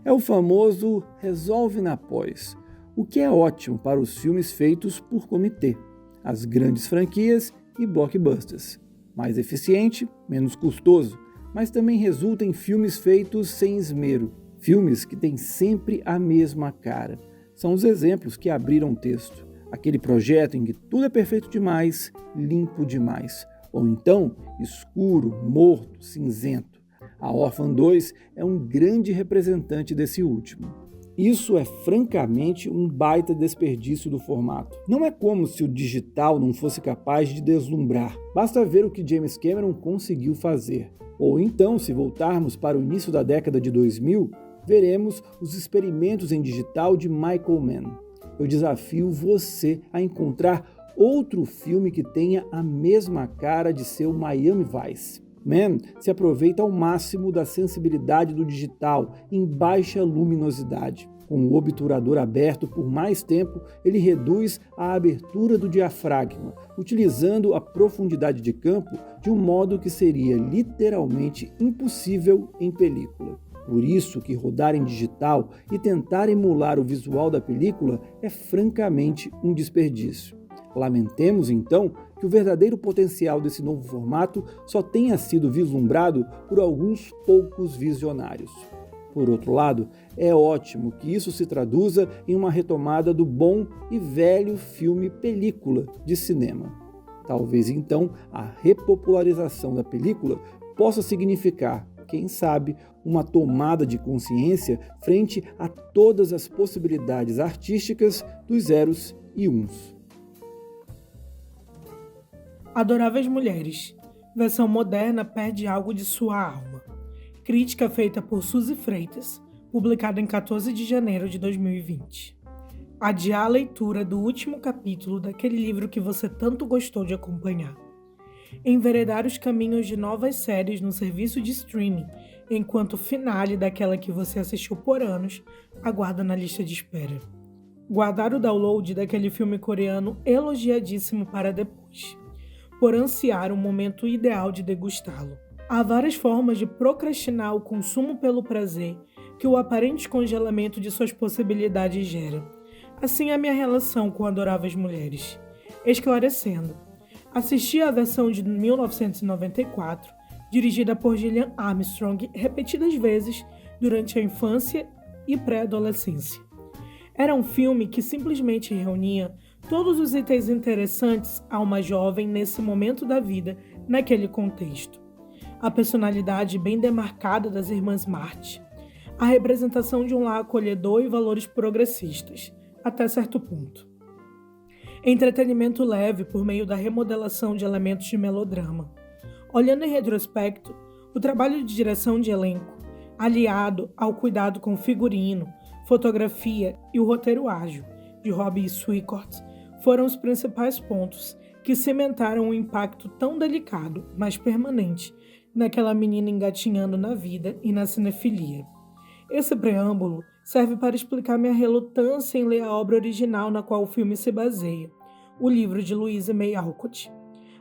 É o famoso resolve na pós, o que é ótimo para os filmes feitos por comitê, as grandes franquias e blockbusters. Mais eficiente, menos custoso, mas também resulta em filmes feitos sem esmero, filmes que têm sempre a mesma cara. São os exemplos que abriram o texto. Aquele projeto em que tudo é perfeito demais, limpo demais, ou então escuro, morto, cinzento. A Orphan 2 é um grande representante desse último. Isso é francamente um baita desperdício do formato. Não é como se o digital não fosse capaz de deslumbrar. Basta ver o que James Cameron conseguiu fazer. Ou então, se voltarmos para o início da década de 2000, veremos os experimentos em digital de Michael Mann. Eu desafio você a encontrar outro filme que tenha a mesma cara de seu Miami Vice. Mann se aproveita ao máximo da sensibilidade do digital em baixa luminosidade. Com o obturador aberto por mais tempo, ele reduz a abertura do diafragma, utilizando a profundidade de campo de um modo que seria literalmente impossível em película. Por isso que rodar em digital e tentar emular o visual da película é francamente um desperdício. Lamentemos, então, que o verdadeiro potencial desse novo formato só tenha sido vislumbrado por alguns poucos visionários. Por outro lado, é ótimo que isso se traduza em uma retomada do bom e velho filme película de cinema. Talvez, então, a repopularização da película possa significar, quem sabe, uma tomada de consciência frente a todas as possibilidades artísticas dos zeros e uns. Adoráveis Mulheres. Versão moderna perde algo de sua alma. Crítica feita por Suzy Freitas, publicada em 14 de janeiro de 2020. Adiar a leitura do último capítulo daquele livro que você tanto gostou de acompanhar. Enveredar os caminhos de novas séries no serviço de streaming, enquanto o finale daquela que você assistiu por anos aguarda na lista de espera. Guardar o download daquele filme coreano elogiadíssimo para depois, por ansiar um momento ideal de degustá-lo. Há várias formas de procrastinar o consumo pelo prazer que o aparente congelamento de suas possibilidades gera. Assim é a minha relação com Adoráveis Mulheres. Esclarecendo, assisti à versão de 1994, dirigida por Gillian Armstrong repetidas vezes durante a infância e pré-adolescência. Era um filme que simplesmente reunia todos os itens interessantes a uma jovem nesse momento da vida, naquele contexto. A personalidade bem demarcada das irmãs March, a representação de um lar acolhedor e valores progressistas, até certo ponto. Entretenimento leve por meio da remodelação de elementos de melodrama. Olhando em retrospecto, o trabalho de direção de elenco, aliado ao cuidado com figurino, fotografia e o roteiro ágil, de Robbie Swickert, foram os principais pontos que cimentaram um impacto tão delicado, mas permanente, naquela menina engatinhando na vida e na cinefilia. Esse preâmbulo serve para explicar minha relutância em ler a obra original na qual o filme se baseia, o livro de Louisa May Alcott.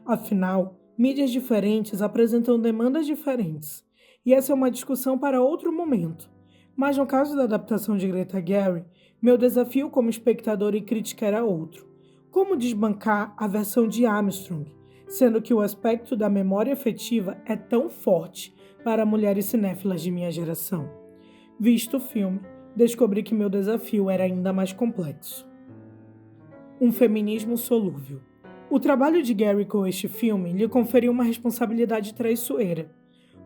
Afinal, mídias diferentes apresentam demandas diferentes, e essa é uma discussão para outro momento. Mas no caso da adaptação de Greta Gerwig, meu desafio como espectador e crítica era outro. Como desbancar a versão de Armstrong, sendo que o aspecto da memória afetiva é tão forte para mulheres cinéfilas de minha geração? Visto o filme, descobri que meu desafio era ainda mais complexo. Um feminismo solúvel. O trabalho de Gerwig com este filme lhe conferiu uma responsabilidade traiçoeira,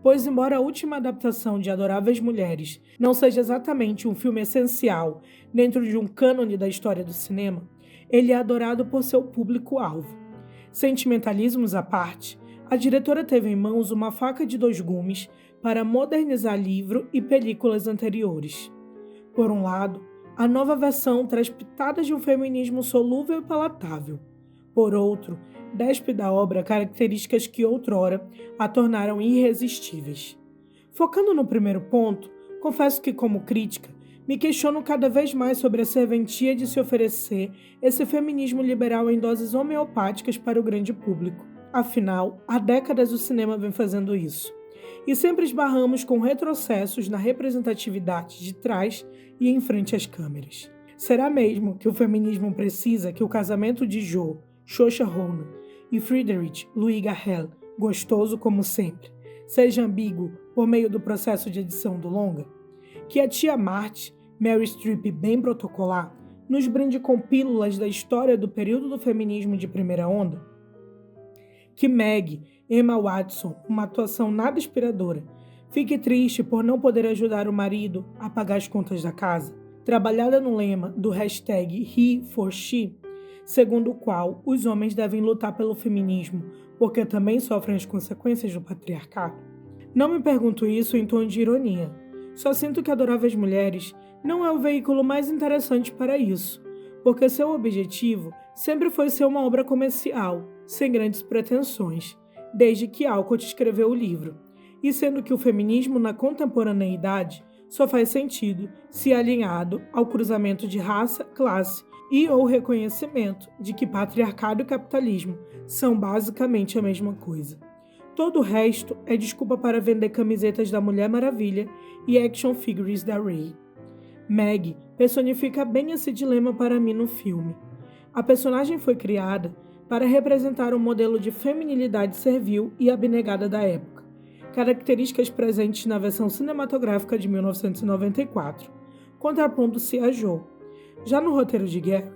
pois embora a última adaptação de Adoráveis Mulheres não seja exatamente um filme essencial dentro de um cânone da história do cinema, ele é adorado por seu público-alvo. Sentimentalismos à parte, a diretora teve em mãos uma faca de dois gumes para modernizar livro e películas anteriores. Por um lado, a nova versão traz pitadas de um feminismo solúvel e palatável. Por outro, despe da obra características que outrora a tornaram irresistíveis. Focando no primeiro ponto, confesso que, como crítica, me questiono cada vez mais sobre a serventia de se oferecer esse feminismo liberal em doses homeopáticas para o grande público. Afinal, há décadas o cinema vem fazendo isso. E sempre esbarramos com retrocessos na representatividade de trás e em frente às câmeras. Será mesmo que o feminismo precisa que o casamento de Jo, Saoirse Ronan, e Friedrich Louis Garrel, gostoso como sempre, seja ambíguo por meio do processo de edição do longa? Que a tia March, Mary Streep bem protocolar, nos brinde com pílulas da história do período do feminismo de primeira onda? Que Meg, Emma Watson, uma atuação nada inspiradora, fique triste por não poder ajudar o marido a pagar as contas da casa? Trabalhada no lema do hashtag #HeForShe, segundo o qual os homens devem lutar pelo feminismo porque também sofrem as consequências do patriarcado? Não me pergunto isso em tom de ironia. Só sinto que Adoráveis Mulheres não é o veículo mais interessante para isso, porque seu objetivo sempre foi ser uma obra comercial, sem grandes pretensões, desde que Alcott escreveu o livro, e sendo que o feminismo na contemporaneidade só faz sentido se alinhado ao cruzamento de raça, classe e ou reconhecimento de que patriarcado e capitalismo são basicamente a mesma coisa. Todo o resto é desculpa para vender camisetas da Mulher Maravilha e action figures da Rey. Meg personifica bem esse dilema para mim no filme. A personagem foi criada para representar um modelo de feminilidade servil e abnegada da época, características presentes na versão cinematográfica de 1994, contrapondo-se a Jo. Já no roteiro de Gerwig,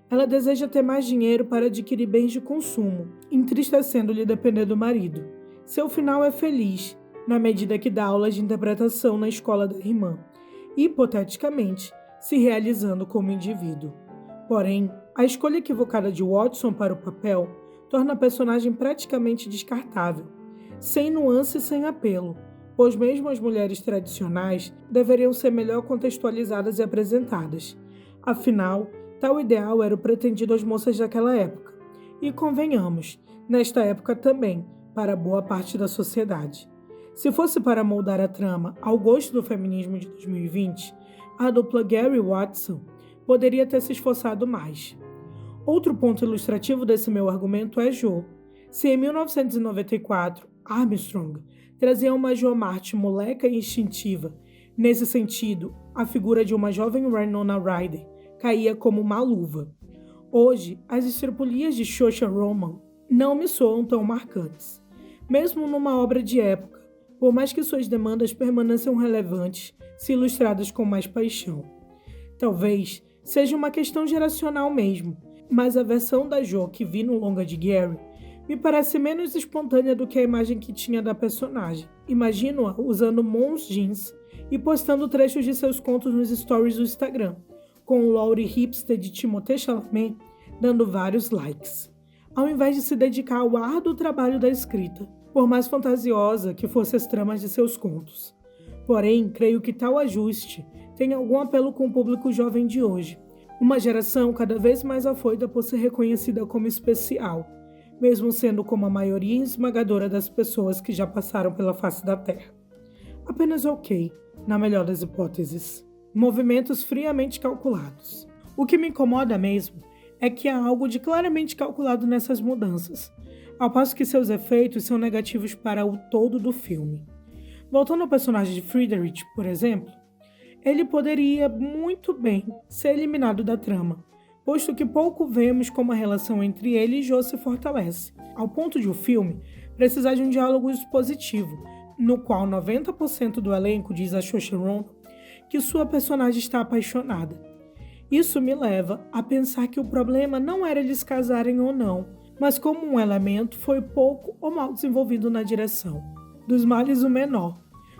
ela deseja ter mais dinheiro para adquirir bens de consumo, entristecendo-lhe depender do marido. Seu final é feliz, na medida que dá aulas de interpretação na escola da irmã, hipoteticamente, se realizando como indivíduo. Porém, a escolha equivocada de Watson para o papel torna a personagem praticamente descartável, sem nuance e sem apelo, pois mesmo as mulheres tradicionais deveriam ser melhor contextualizadas e apresentadas. Afinal, tal ideal era o pretendido às moças daquela época. E convenhamos, nesta época também, para boa parte da sociedade. Se fosse para moldar a trama ao gosto do feminismo de 2020, a dupla Gary Watson poderia ter se esforçado mais. Outro ponto ilustrativo desse meu argumento é Jo. Se em 1994, Armstrong trazia uma Jo Martin moleca e instintiva, nesse sentido, a figura de uma jovem Winona Ryder caía como uma luva. Hoje, as estripulias de Saoirse Ronan não me soam tão marcantes. Mesmo numa obra de época, por mais que suas demandas permaneçam relevantes se ilustradas com mais paixão. Talvez seja uma questão geracional mesmo, mas a versão da Jo que vi no longa de Gary me parece menos espontânea do que a imagem que tinha da personagem. Imagino-a usando Mons jeans e postando trechos de seus contos nos stories do Instagram, com o Laurie hipster de Timothée Chalamet dando vários likes, ao invés de se dedicar ao árduo trabalho da escrita, por mais fantasiosa que fossem as tramas de seus contos. Porém, creio que tal ajuste tem algum apelo com o público jovem de hoje, uma geração cada vez mais afoita por ser reconhecida como especial, mesmo sendo como a maioria esmagadora das pessoas que já passaram pela face da Terra. Apenas ok, na melhor das hipóteses. Movimentos friamente calculados. O que me incomoda mesmo é que há algo de claramente calculado nessas mudanças, ao passo que seus efeitos são negativos para o todo do filme. Voltando ao personagem de Friedrich, por exemplo, ele poderia muito bem ser eliminado da trama, posto que pouco vemos como a relação entre ele e Jo se fortalece, ao ponto de o filme precisar de um diálogo expositivo, no qual 90% do elenco diz a Saoirse Ronan que sua personagem está apaixonada. Isso me leva a pensar que o problema não era eles casarem ou não, mas como um elemento foi pouco ou mal desenvolvido na direção. Dos males o menor,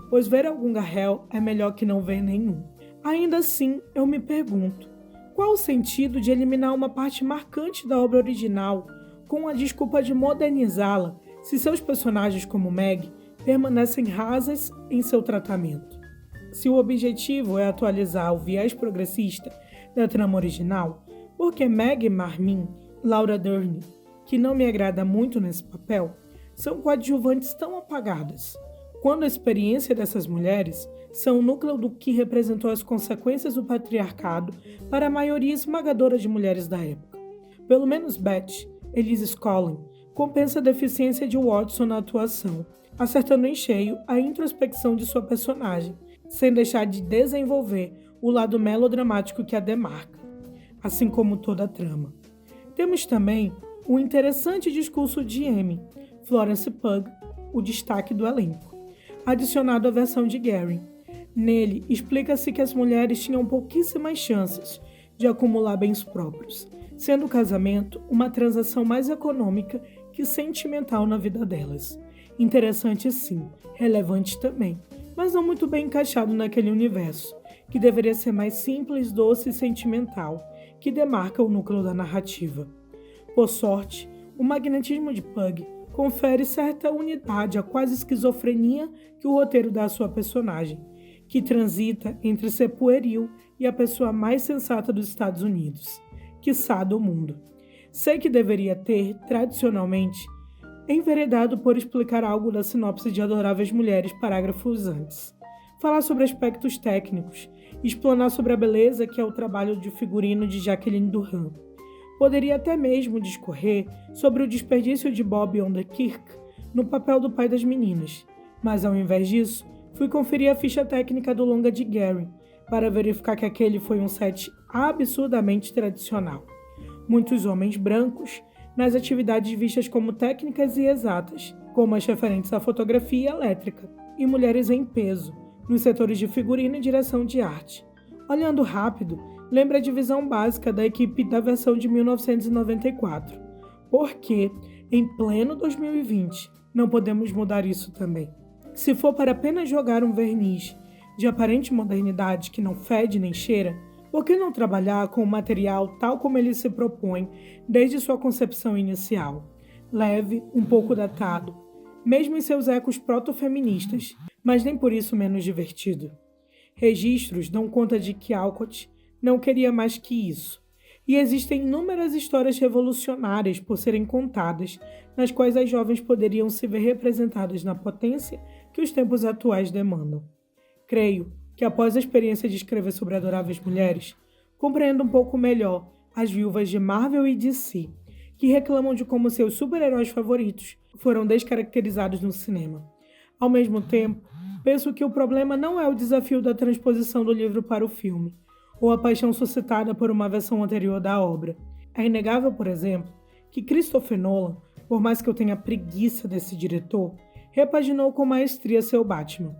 pois ver algum Garrel é melhor que não ver nenhum. Ainda assim, eu me pergunto, qual o sentido de eliminar uma parte marcante da obra original com a desculpa de modernizá-la se seus personagens como Meg permanecem rasas em seu tratamento? Se o objetivo é atualizar o viés progressista da trama original, por que Meg Marmin, Laura Dern, que não me agrada muito nesse papel, são coadjuvantes tão apagadas, quando a experiência dessas mulheres são o núcleo do que representou as consequências do patriarcado para a maioria esmagadora de mulheres da época. Pelo menos Beth, Elise Scollin, compensa a deficiência de Watson na atuação, acertando em cheio a introspecção de sua personagem, sem deixar de desenvolver o lado melodramático que a demarca, assim como toda a trama. Temos também o interessante discurso de Amy, Florence Pugh, o destaque do elenco, adicionado à versão de Gary. Nele, explica-se que as mulheres tinham pouquíssimas chances de acumular bens próprios, sendo o casamento uma transação mais econômica que sentimental na vida delas. Interessante sim, relevante também, mas não muito bem encaixado naquele universo, que deveria ser mais simples, doce e sentimental, que demarca o núcleo da narrativa. Por sorte, o magnetismo de Pugh confere certa unidade à quase esquizofrenia que o roteiro dá à sua personagem, que transita entre ser pueril e a pessoa mais sensata dos Estados Unidos, quiçá do mundo. Sei que deveria ter, tradicionalmente, enveredado por explicar algo da sinopse de Adoráveis Mulheres parágrafos antes, falar sobre aspectos técnicos, explanar sobre a beleza que é o trabalho de figurino de Jacqueline Durran. Poderia até mesmo discorrer sobre o desperdício de Bob Odenkirk no papel do pai das meninas, mas ao invés disso, fui conferir a ficha técnica do longa de Gary, para verificar que aquele foi um set absurdamente tradicional. Muitos homens brancos, nas atividades vistas como técnicas e exatas, como as referentes à fotografia elétrica, e mulheres em peso, nos setores de figurino e direção de arte. Olhando rápido, lembra a divisão básica da equipe da versão de 1994. Porque, em pleno 2020, não podemos mudar isso também. Se for para apenas jogar um verniz de aparente modernidade que não fede nem cheira, por que não trabalhar com o material tal como ele se propõe desde sua concepção inicial? leve, um pouco datado, mesmo em seus ecos proto-feministas, mas nem por isso menos divertido. Registros dão conta de que Alcott não queria mais que isso, e existem inúmeras histórias revolucionárias por serem contadas, nas quais as jovens poderiam se ver representadas na potência que os tempos atuais demandam. Creio que após a experiência de escrever sobre adoráveis mulheres, compreendo um pouco melhor as viúvas de Marvel e DC, que reclamam de como seus super-heróis favoritos foram descaracterizados no cinema. Ao mesmo tempo, penso que o problema não é o desafio da transposição do livro para o filme, ou a paixão suscitada por uma versão anterior da obra. É inegável, por exemplo, que Christopher Nolan, por mais que eu tenha preguiça desse diretor, repaginou com maestria seu Batman.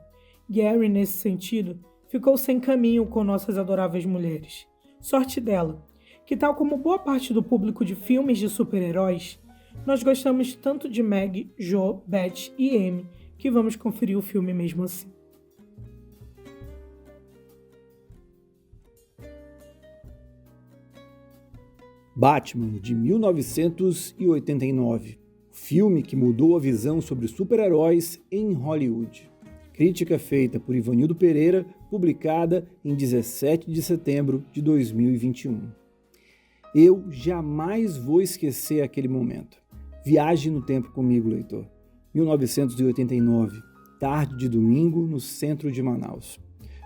Gary, nesse sentido, ficou sem caminho com nossas adoráveis mulheres. Sorte dela, que tal como boa parte do público de filmes de super-heróis, nós gostamos tanto de Meg, Jo, Beth e Amy, que vamos conferir o filme mesmo assim. Batman, de 1989, filme que mudou a visão sobre super-heróis em Hollywood. Crítica feita por Ivanildo Pereira, publicada em 17 de setembro de 2021. Eu jamais vou esquecer aquele momento. Viaje no tempo comigo, leitor. 1989, tarde de domingo, no centro de Manaus.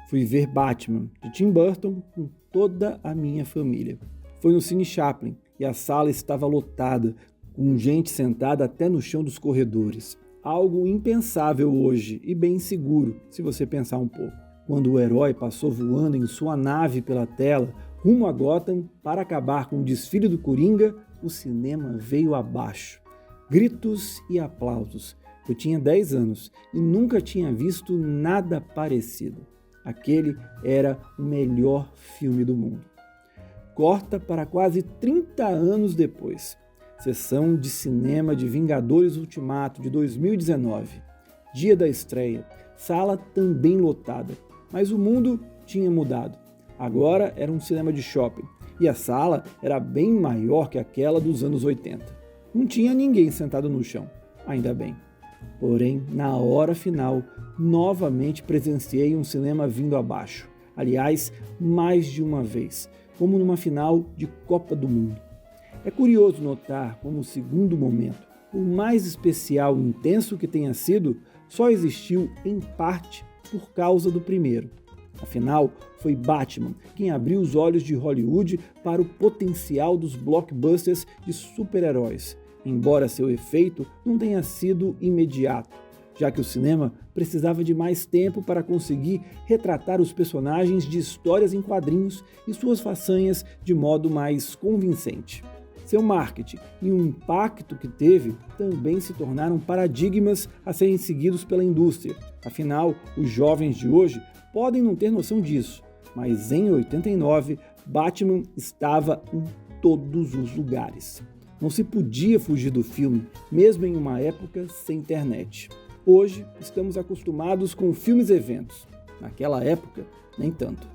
Fui ver Batman, de Tim Burton, com toda a minha família. Foi no Cine Chaplin e a sala estava lotada, com gente sentada até no chão dos corredores. Algo impensável hoje e bem seguro, se você pensar um pouco. Quando o herói passou voando em sua nave pela tela, rumo a Gotham, para acabar com o desfile do Coringa, o cinema veio abaixo. Gritos e aplausos. Eu tinha 10 anos e nunca tinha visto nada parecido. Aquele era o melhor filme do mundo. Corta para quase 30 anos depois. Sessão de cinema de Vingadores Ultimato de 2019. Dia da estreia. Sala também lotada. Mas o mundo tinha mudado. Agora era um cinema de shopping. E a sala era bem maior que aquela dos anos 80. Não tinha ninguém sentado no chão. Ainda bem. Porém, na hora final, novamente presenciei um cinema vindo abaixo. Aliás, mais de uma vez, como numa final de Copa do Mundo. É curioso notar como o segundo momento, por mais especial e intenso que tenha sido, só existiu em parte por causa do primeiro. Afinal, foi Batman quem abriu os olhos de Hollywood para o potencial dos blockbusters de super-heróis, embora seu efeito não tenha sido imediato, já que o cinema precisava de mais tempo para conseguir retratar os personagens de histórias em quadrinhos e suas façanhas de modo mais convincente. Seu marketing e o impacto que teve também se tornaram paradigmas a serem seguidos pela indústria. Afinal, os jovens de hoje podem não ter noção disso, mas em 89, Batman estava em todos os lugares. Não se podia fugir do filme, mesmo em uma época sem internet. Hoje, estamos acostumados com filmes-eventos. Naquela época, nem tanto.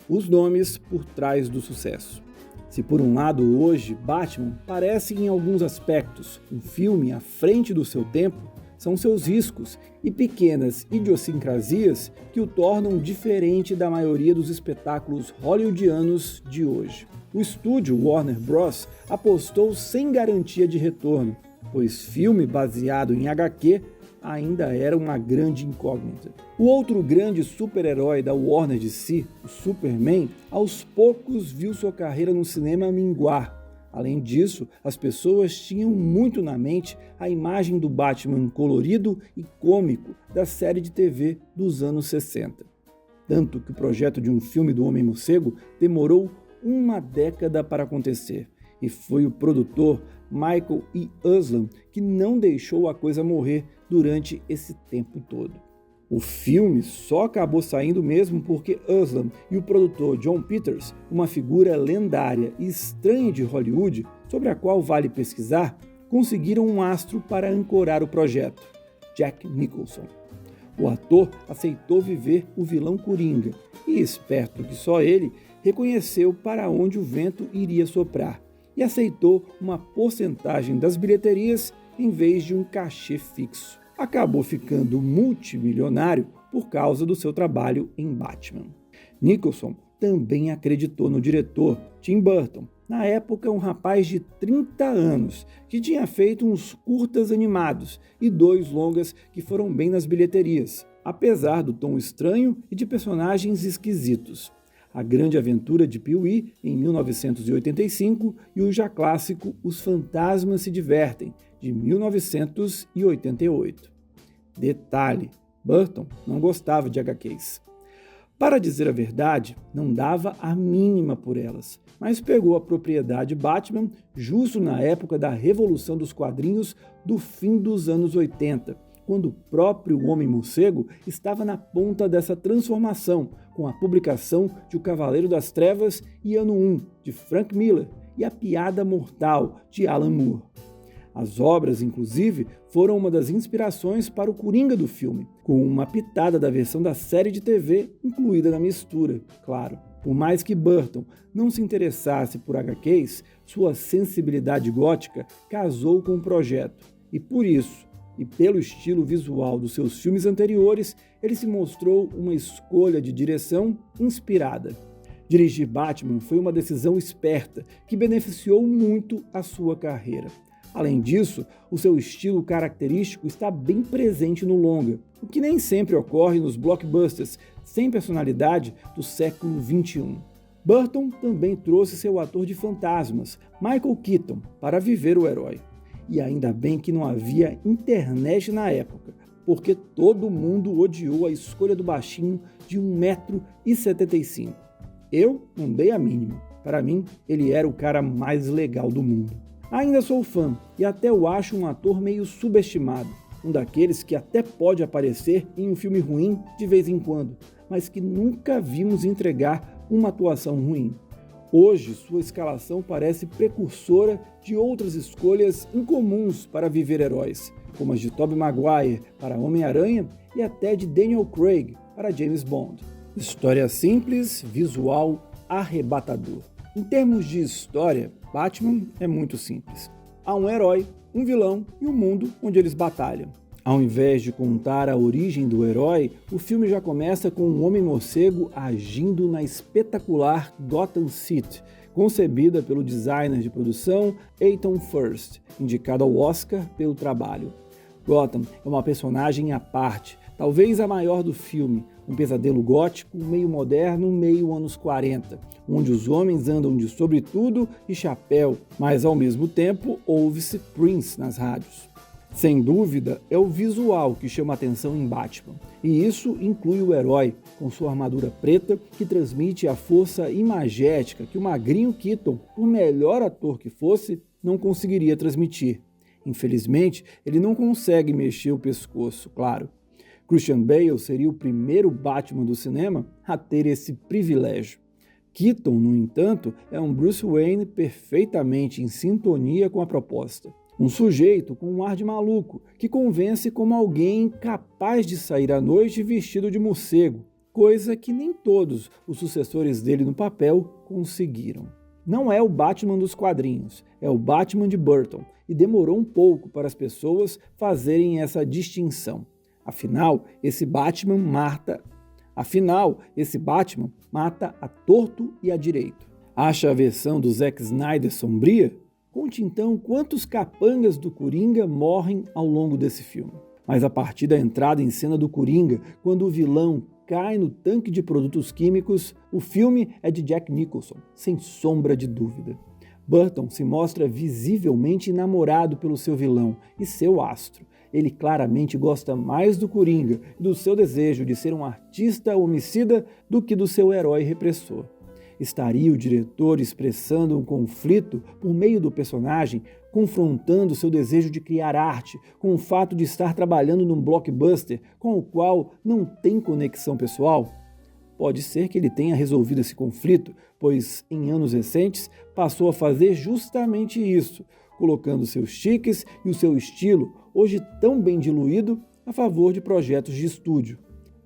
Os nomes por trás do sucesso. Se por um lado hoje Batman parece em alguns aspectos um filme à frente do seu tempo, são seus riscos e pequenas idiosincrasias que o tornam diferente da maioria dos espetáculos hollywoodianos de hoje. O estúdio Warner Bros. Apostou sem garantia de retorno, pois filme baseado em HQ ainda era uma grande incógnita. O outro grande super-herói da Warner DC, o Superman, aos poucos viu sua carreira no cinema minguar. Além disso, as pessoas tinham muito na mente a imagem do Batman colorido e cômico da série de TV dos anos 60. Tanto que o projeto de um filme do Homem-Morcego demorou uma década para acontecer, e foi o produtor Michael E. Uslan que não deixou a coisa morrer durante esse tempo todo. O filme só acabou saindo mesmo porque Uslan e o produtor John Peters, uma figura lendária e estranha de Hollywood, sobre a qual vale pesquisar, conseguiram um astro para ancorar o projeto, Jack Nicholson. O ator aceitou viver o vilão Coringa e, esperto que só ele, reconheceu para onde o vento iria soprar e aceitou uma porcentagem das bilheterias em vez de um cachê fixo. Acabou ficando multimilionário por causa do seu trabalho em Batman. Nicholson também acreditou no diretor Tim Burton, na época um rapaz de 30 anos, que tinha feito uns curtas animados e 2 longas que foram bem nas bilheterias, apesar do tom estranho e de personagens esquisitos. A Grande Aventura de Pee-wee, em 1985, e o já clássico Os Fantasmas se Divertem, de 1988. Detalhe, Burton não gostava de HQs. Para dizer a verdade, não dava a mínima por elas, mas pegou a propriedade Batman justo na época da revolução dos quadrinhos do fim dos anos 80, quando o próprio Homem-Morcego estava na ponta dessa transformação, com a publicação de O Cavaleiro das Trevas e Ano 1, de Frank Miller, e A Piada Mortal, de Alan Moore. As obras, inclusive, foram uma das inspirações para o Coringa do filme, com uma pitada da versão da série de TV incluída na mistura, claro. Por mais que Burton não se interessasse por HQs, sua sensibilidade gótica casou com o projeto, e por isso, e pelo estilo visual dos seus filmes anteriores, ele se mostrou uma escolha de direção inspirada. Dirigir Batman foi uma decisão esperta que beneficiou muito a sua carreira. Além disso, o seu estilo característico está bem presente no longa, o que nem sempre ocorre nos blockbusters sem personalidade do século XXI. Burton também trouxe seu ator de fantasmas, Michael Keaton, para viver o herói. E ainda bem que não havia internet na época, porque todo mundo odiou a escolha do baixinho de 1,75 m. Eu não dei a mínima. Para mim, ele era o cara mais legal do mundo. Ainda sou fã e até o acho um ator meio subestimado, um daqueles que até pode aparecer em um filme ruim de vez em quando, mas que nunca vimos entregar uma atuação ruim. Hoje, sua escalação parece precursora de outras escolhas incomuns para viver heróis, como as de Tobey Maguire para Homem-Aranha e até de Daniel Craig para James Bond. História simples, visual arrebatador. Em termos de história, Batman é muito simples. Há um herói, um vilão e um mundo onde eles batalham. Ao invés de contar a origem do herói, o filme já começa com um Homem-Morcego agindo na espetacular Gotham City, concebida pelo designer de produção Eyton First, indicado ao Oscar pelo trabalho. Gotham é uma personagem à parte, talvez a maior do filme, um pesadelo gótico, meio moderno, meio anos 40, onde os homens andam de sobretudo e chapéu, mas ao mesmo tempo ouve-se Prince nas rádios. Sem dúvida, é o visual que chama a atenção em Batman, e isso inclui o herói, com sua armadura preta, que transmite a força imagética que o magrinho Keaton, por melhor ator que fosse, não conseguiria transmitir. Infelizmente, ele não consegue mexer o pescoço, claro. Christian Bale seria o primeiro Batman do cinema a ter esse privilégio. Keaton, no entanto, é um Bruce Wayne perfeitamente em sintonia com a proposta. Um sujeito com um ar de maluco, que convence como alguém capaz de sair à noite vestido de morcego, coisa que nem todos os sucessores dele no papel conseguiram. Não é o Batman dos quadrinhos, é o Batman de Burton, e demorou um pouco para as pessoas fazerem essa distinção. Afinal, esse Batman mata a torto e a direito. Acha a versão do Zack Snyder sombria? Conte então quantos capangas do Coringa morrem ao longo desse filme. Mas a partir da entrada em cena do Coringa, quando o vilão cai no tanque de produtos químicos, o filme é de Jack Nicholson, sem sombra de dúvida. Burton se mostra visivelmente enamorado pelo seu vilão e seu astro. Ele claramente gosta mais do Coringa e do seu desejo de ser um artista homicida do que do seu herói repressor. Estaria o diretor expressando um conflito por meio do personagem, confrontando seu desejo de criar arte com o fato de estar trabalhando num blockbuster com o qual não tem conexão pessoal? Pode ser que ele tenha resolvido esse conflito, pois em anos recentes passou a fazer justamente isso, colocando seus tiques e o seu estilo, hoje tão bem diluído, a favor de projetos de estúdio.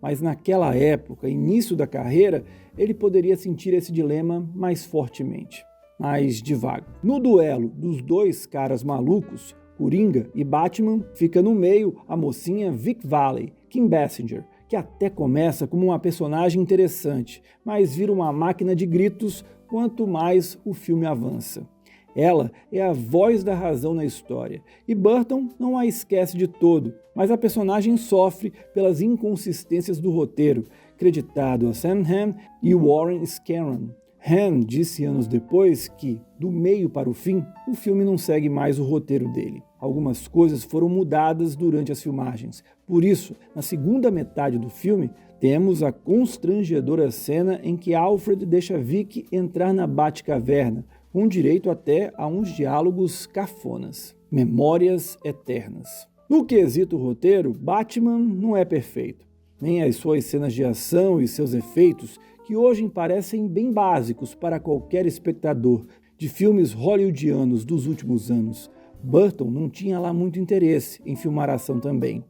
Mas naquela época, início da carreira, ele poderia sentir esse dilema mais fortemente, mais devagar. No duelo dos dois caras malucos, Coringa e Batman, fica no meio a mocinha Vic Valley, Kim Basinger, que até começa como uma personagem interessante, mas vira uma máquina de gritos quanto mais o filme avança. Ela é a voz da razão na história, e Burton não a esquece de todo, mas a personagem sofre pelas inconsistências do roteiro, creditado a Sam Hamm e Warren Scanron. Hamm disse anos depois que, do meio para o fim, o filme não segue mais o roteiro dele. Algumas coisas foram mudadas durante as filmagens. Por isso, na segunda metade do filme, temos a constrangedora cena em que Alfred deixa Vic entrar na Batcaverna, com direito até a uns diálogos cafonas. Memórias eternas. No quesito roteiro, Batman não é perfeito. Nem as suas cenas de ação e seus efeitos, que hoje parecem bem básicos para qualquer espectador de filmes hollywoodianos dos últimos anos. Burton não tinha lá muito interesse em filmar ação também.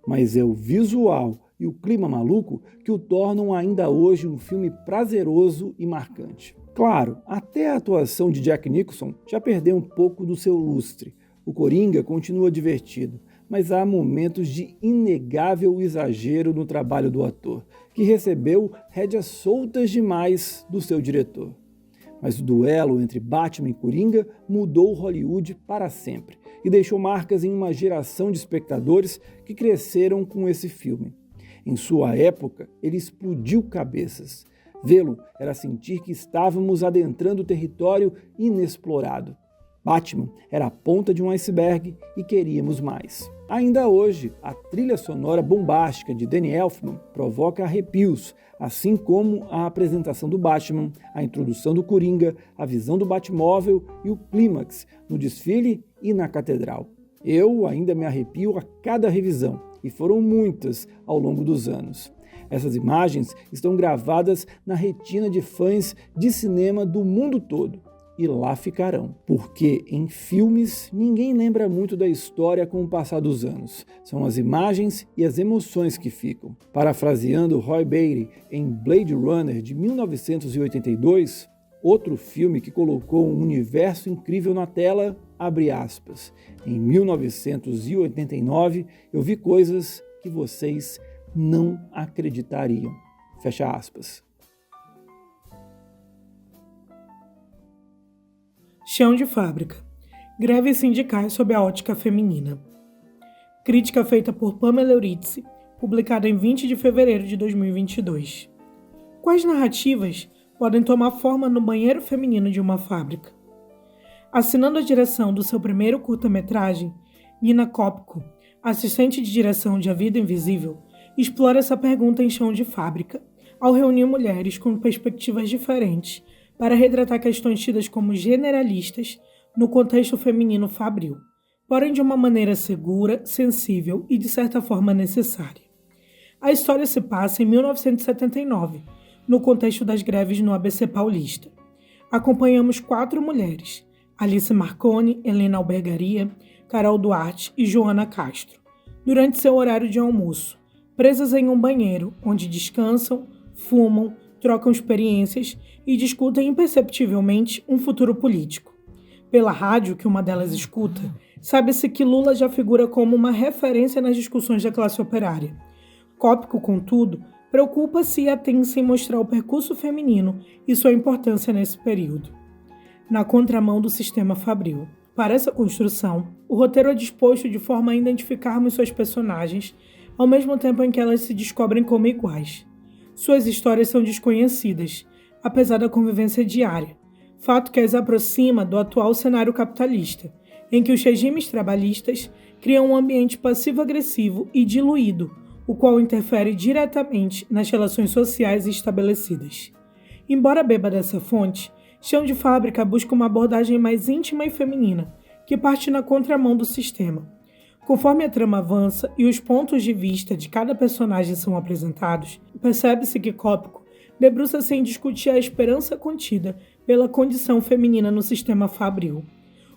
Mas é o visual e o clima maluco que o tornam ainda hoje um filme prazeroso e marcante. Claro, até a atuação de Jack Nicholson já perdeu um pouco do seu lustre. O Coringa continua divertido, mas há momentos de inegável exagero no trabalho do ator, que recebeu rédeas soltas demais do seu diretor. Mas o duelo entre Batman e Coringa mudou Hollywood para sempre e deixou marcas em uma geração de espectadores que cresceram com esse filme. Em sua época, ele explodiu cabeças. Vê-lo era sentir que estávamos adentrando território inexplorado. Batman era a ponta de um iceberg e queríamos mais. Ainda hoje, a trilha sonora bombástica de Danny Elfman provoca arrepios, assim como a apresentação do Batman, a introdução do Coringa, a visão do Batmóvel e o clímax no desfile e na catedral. Eu ainda me arrepio a cada revisão, e foram muitas ao longo dos anos. Essas imagens estão gravadas na retina de fãs de cinema do mundo todo. E lá ficarão, porque em filmes ninguém lembra muito da história com o passar dos anos. São as imagens e as emoções que ficam. Parafraseando Roy Batty em Blade Runner de 1982, outro filme que colocou um universo incrível na tela, abre aspas. Em 1989, eu vi coisas que vocês não acreditariam. Fecha aspas. Chão de fábrica. Greves sindicais sob a ótica feminina. Crítica feita por Pamela Euritze, publicada em 20 de fevereiro de 2022. Quais narrativas podem tomar forma no banheiro feminino de uma fábrica? Assinando a direção do seu primeiro curta-metragem, Nina Kopko, assistente de direção de A Vida Invisível, explora essa pergunta em Chão de Fábrica, ao reunir mulheres com perspectivas diferentes para retratar questões tidas como generalistas no contexto feminino fabril, porém de uma maneira segura, sensível e de certa forma necessária. A história se passa em 1979, no contexto das greves no ABC Paulista. Acompanhamos 4 mulheres, Alice Marconi, Helena Albergaria, Carol Duarte e Joana Castro, durante seu horário de almoço, presas em um banheiro, onde descansam, fumam, trocam experiências e discutem imperceptivelmente um futuro político. Pela rádio que uma delas escuta, sabe-se que Lula já figura como uma referência nas discussões da classe operária. Kopko, contudo, preocupa-se e atensa em mostrar o percurso feminino e sua importância nesse período, na contramão do sistema fabril. Para essa construção, o roteiro é disposto de forma a identificarmos suas personagens, ao mesmo tempo em que elas se descobrem como iguais. Suas histórias são desconhecidas, apesar da convivência diária, fato que as aproxima do atual cenário capitalista, em que os regimes trabalhistas criam um ambiente passivo-agressivo e diluído, o qual interfere diretamente nas relações sociais estabelecidas. Embora beba dessa fonte, Chão de Fábrica busca uma abordagem mais íntima e feminina, que parte na contramão do sistema. Conforme a trama avança e os pontos de vista de cada personagem são apresentados, percebe-se que Kopko debruça-se em discutir a esperança contida pela condição feminina no sistema fabril.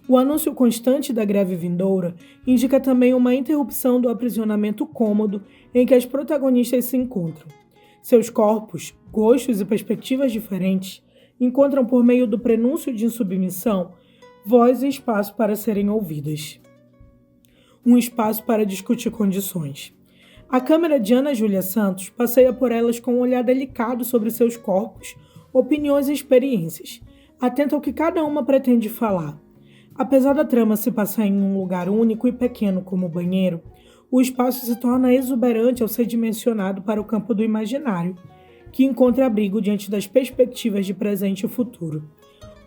O anúncio constante da greve vindoura indica também uma interrupção do aprisionamento cômodo em que as protagonistas se encontram. Seus corpos, gostos e perspectivas diferentes encontram por meio do prenúncio de insubmissão voz e espaço para serem ouvidas. um espaço para discutir condições. A câmera de Ana Júlia Santos passeia por elas com um olhar delicado sobre seus corpos, opiniões e experiências, atenta ao que cada uma pretende falar. Apesar da trama se passar em um lugar único e pequeno como o banheiro, o espaço se torna exuberante ao ser dimensionado para o campo do imaginário, que encontra abrigo diante das perspectivas de presente e futuro.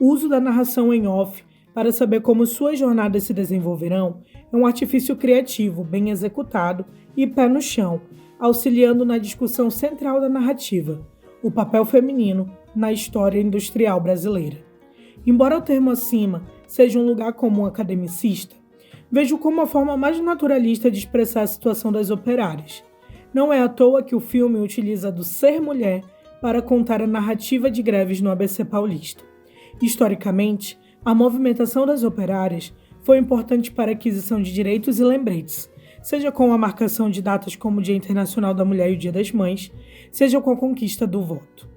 O uso da narração em off para saber como suas jornadas se desenvolverão é um artifício criativo, bem executado e pé no chão, auxiliando na discussão central da narrativa, o papel feminino na história industrial brasileira. Embora o termo acima seja um lugar comum academicista, vejo como a forma mais naturalista de expressar a situação das operárias. Não é à toa que o filme utiliza do ser mulher para contar a narrativa de greves no ABC paulista. Historicamente, a movimentação das operárias foi importante para a aquisição de direitos e lembretes, seja com a marcação de datas como o Dia Internacional da Mulher e o Dia das Mães, seja com a conquista do voto.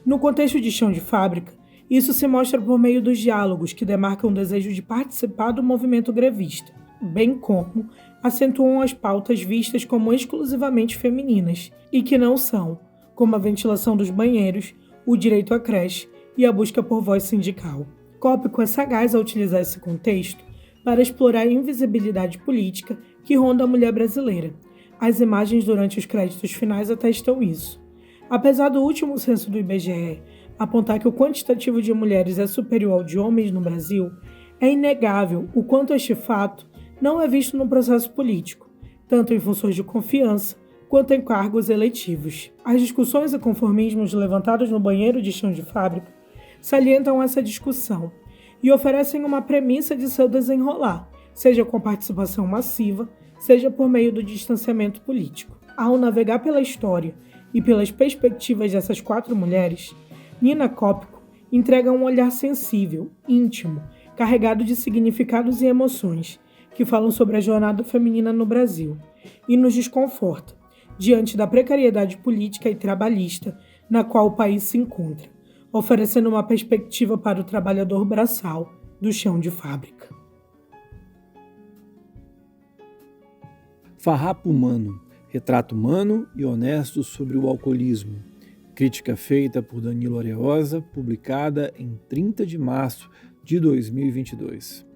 No contexto de chão de fábrica, isso se mostra por meio dos diálogos que demarcam o desejo de participar do movimento grevista, bem como acentuam as pautas vistas como exclusivamente femininas e que não são, como a ventilação dos banheiros, o direito à creche e a busca por voz sindical. Cópico é sagaz ao utilizar esse contexto para explorar a invisibilidade política que ronda a mulher brasileira. As imagens durante os créditos finais atestam isso. Apesar do último censo do IBGE apontar que o quantitativo de mulheres é superior ao de homens no Brasil, é inegável o quanto este fato não é visto no processo político, tanto em funções de confiança quanto em cargos eletivos. As discussões e conformismos levantados no banheiro de chão de fábrica salientam essa discussão e oferecem uma premissa de seu desenrolar, seja com participação massiva, seja por meio do distanciamento político. Ao navegar pela história e pelas perspectivas dessas 4 mulheres, Nina Cópico entrega um olhar sensível, íntimo, carregado de significados e emoções, que falam sobre a jornada feminina no Brasil, e nos desconforta, diante da precariedade política e trabalhista na qual o país se encontra, oferecendo uma perspectiva para o trabalhador braçal do chão de fábrica. Farrapo Humano, retrato humano e honesto sobre o alcoolismo. Crítica feita por Danilo Areosa, publicada em 30 de março de 2022.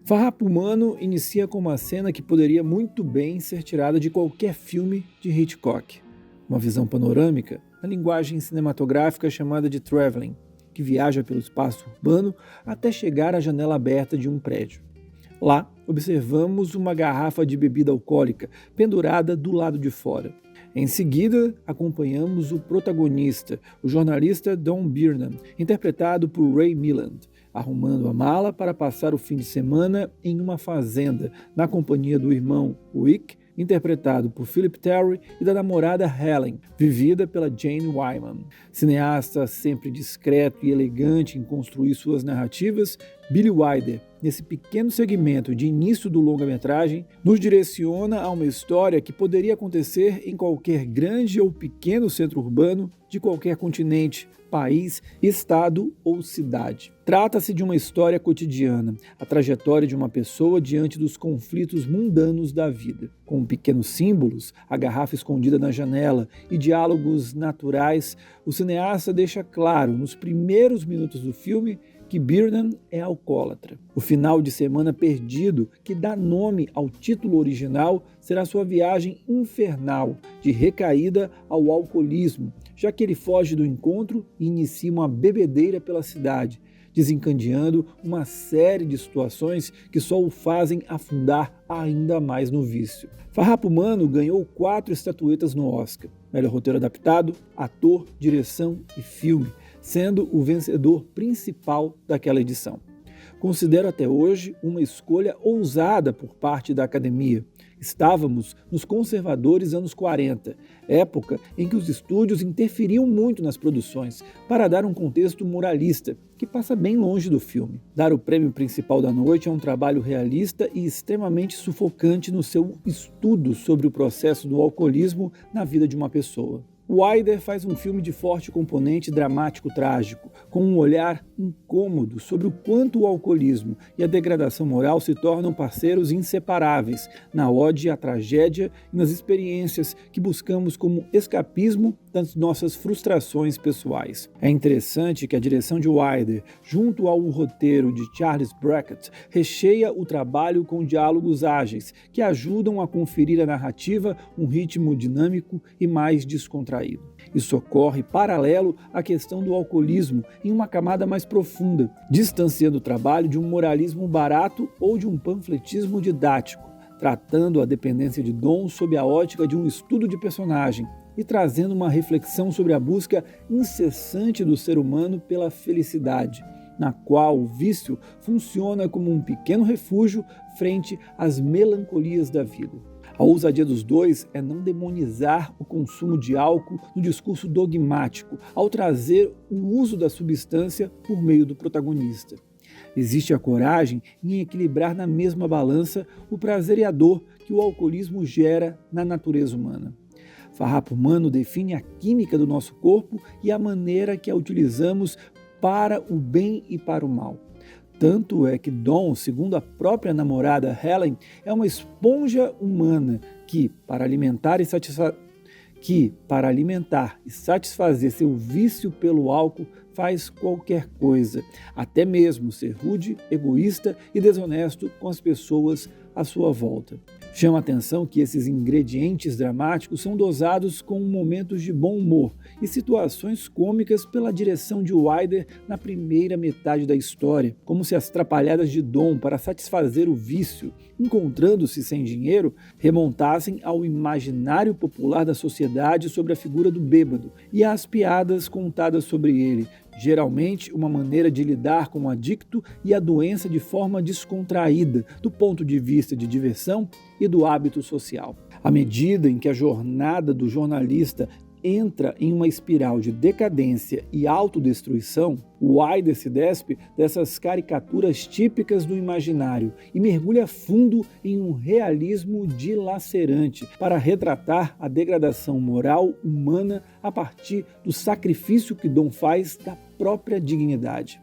Farrapo Humano inicia com uma cena que poderia muito bem ser tirada de qualquer filme de Hitchcock. Uma visão panorâmica na linguagem cinematográfica chamada de traveling, que viaja pelo espaço urbano até chegar à janela aberta de um prédio. Lá, observamos uma garrafa de bebida alcoólica pendurada do lado de fora. Em seguida, acompanhamos o protagonista, o jornalista Don Burnham, interpretado por Ray Milland, arrumando a mala para passar o fim de semana em uma fazenda, na companhia do irmão Wick, interpretado por Philip Terry, e da namorada Helen, vivida pela Jane Wyman. Cineasta sempre discreto e elegante em construir suas narrativas, Billy Wilder, nesse pequeno segmento de início do longa-metragem, nos direciona a uma história que poderia acontecer em qualquer grande ou pequeno centro urbano de qualquer continente, país, estado ou cidade. Trata-se de uma história cotidiana, a trajetória de uma pessoa diante dos conflitos mundanos da vida. Com pequenos símbolos, a garrafa escondida na janela e diálogos naturais, o cineasta deixa claro, nos primeiros minutos do filme, que Burnham é alcoólatra. O final de semana perdido, que dá nome ao título original, será sua viagem infernal, de recaída ao alcoolismo, já que ele foge do encontro e inicia uma bebedeira pela cidade, desencadeando uma série de situações que só o fazem afundar ainda mais no vício. Farrapo Humano ganhou 4 estatuetas no Oscar: melhor roteiro adaptado, ator, direção e filme, sendo o vencedor principal daquela edição. Considero até hoje uma escolha ousada por parte da academia. Estávamos nos conservadores anos 40, época em que os estúdios interferiam muito nas produções para dar um contexto moralista, que passa bem longe do filme. Dar o prêmio principal da noite é um trabalho realista e extremamente sufocante no seu estudo sobre o processo do alcoolismo na vida de uma pessoa. Wilder faz um filme de forte componente dramático-trágico, com um olhar incômodo sobre o quanto o alcoolismo e a degradação moral se tornam parceiros inseparáveis, na ode à tragédia e nas experiências que buscamos como escapismo das nossas frustrações pessoais. É interessante que a direção de Wilder, junto ao roteiro de Charles Brackett, recheia o trabalho com diálogos ágeis, que ajudam a conferir à narrativa um ritmo dinâmico e mais descontraído. Isso ocorre paralelo à questão do alcoolismo em uma camada mais profunda, distanciando o trabalho de um moralismo barato ou de um panfletismo didático, tratando a dependência de Dom sob a ótica de um estudo de personagem e trazendo uma reflexão sobre a busca incessante do ser humano pela felicidade, na qual o vício funciona como um pequeno refúgio frente às melancolias da vida. A ousadia dos dois é não demonizar o consumo de álcool no discurso dogmático, ao trazer o uso da substância por meio do protagonista. Existe a coragem em equilibrar na mesma balança o prazer e a dor que o alcoolismo gera na natureza humana. Farrapo Humano define a química do nosso corpo e a maneira que a utilizamos para o bem e para o mal. Tanto é que Dom, segundo a própria namorada Helen, é uma esponja humana que, para alimentar e satisfazer seu vício pelo álcool, faz qualquer coisa, até mesmo ser rude, egoísta e desonesto com as pessoas à sua volta. Chama a atenção que esses ingredientes dramáticos são dosados com momentos de bom humor e situações cômicas pela direção de Wilder na primeira metade da história, como se as trapalhadas de Dom para satisfazer o vício, encontrando-se sem dinheiro, remontassem ao imaginário popular da sociedade sobre a figura do bêbado e às piadas contadas sobre ele, geralmente uma maneira de lidar com o adicto e a doença de forma descontraída, do ponto de vista de diversão e do hábito social. À medida em que a jornada do jornalista entra em uma espiral de decadência e autodestruição, Wilder se despe dessas caricaturas típicas do imaginário e mergulha fundo em um realismo dilacerante para retratar a degradação moral humana a partir do sacrifício que Dom faz da própria dignidade.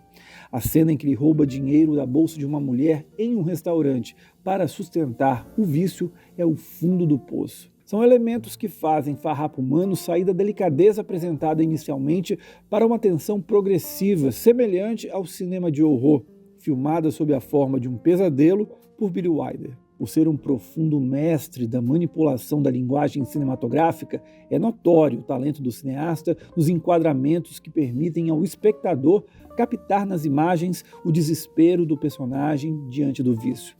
A cena em que ele rouba dinheiro da bolsa de uma mulher em um restaurante para sustentar o vício é o fundo do poço. São elementos que fazem Farrapo Humano sair da delicadeza apresentada inicialmente para uma tensão progressiva, semelhante ao cinema de horror, filmada sob a forma de um pesadelo por Billy Wilder. Por ser um profundo mestre da manipulação da linguagem cinematográfica, é notório o talento do cineasta nos enquadramentos que permitem ao espectador captar nas imagens o desespero do personagem diante do vício.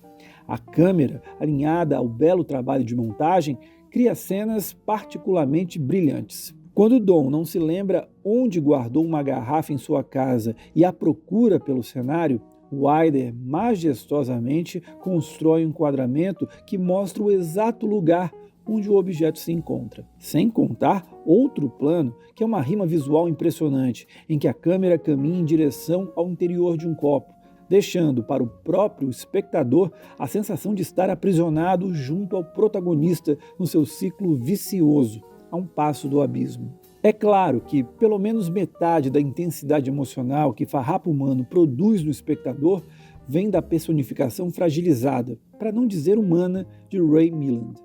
A câmera, alinhada ao belo trabalho de montagem, cria cenas particularmente brilhantes. Quando Dom não se lembra onde guardou uma garrafa em sua casa e a procura pelo cenário, Wilder majestosamente constrói um enquadramento que mostra o exato lugar onde o objeto se encontra. Sem contar outro plano, que é uma rima visual impressionante, em que a câmera caminha em direção ao interior de um copo, deixando para o próprio espectador a sensação de estar aprisionado junto ao protagonista no seu ciclo vicioso, a um passo do abismo. É claro que pelo menos metade da intensidade emocional que Farrapo Humano produz no espectador vem da personificação fragilizada, para não dizer humana, de Ray Milland.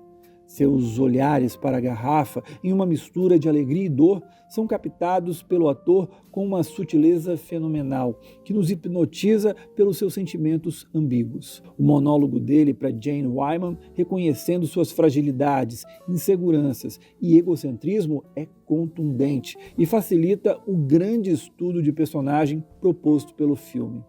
Seus olhares para a garrafa, em uma mistura de alegria e dor, são captados pelo ator com uma sutileza fenomenal, que nos hipnotiza pelos seus sentimentos ambíguos. O monólogo dele para Jane Wyman, reconhecendo suas fragilidades, inseguranças e egocentrismo, é contundente e facilita o grande estudo de personagem proposto pelo filme.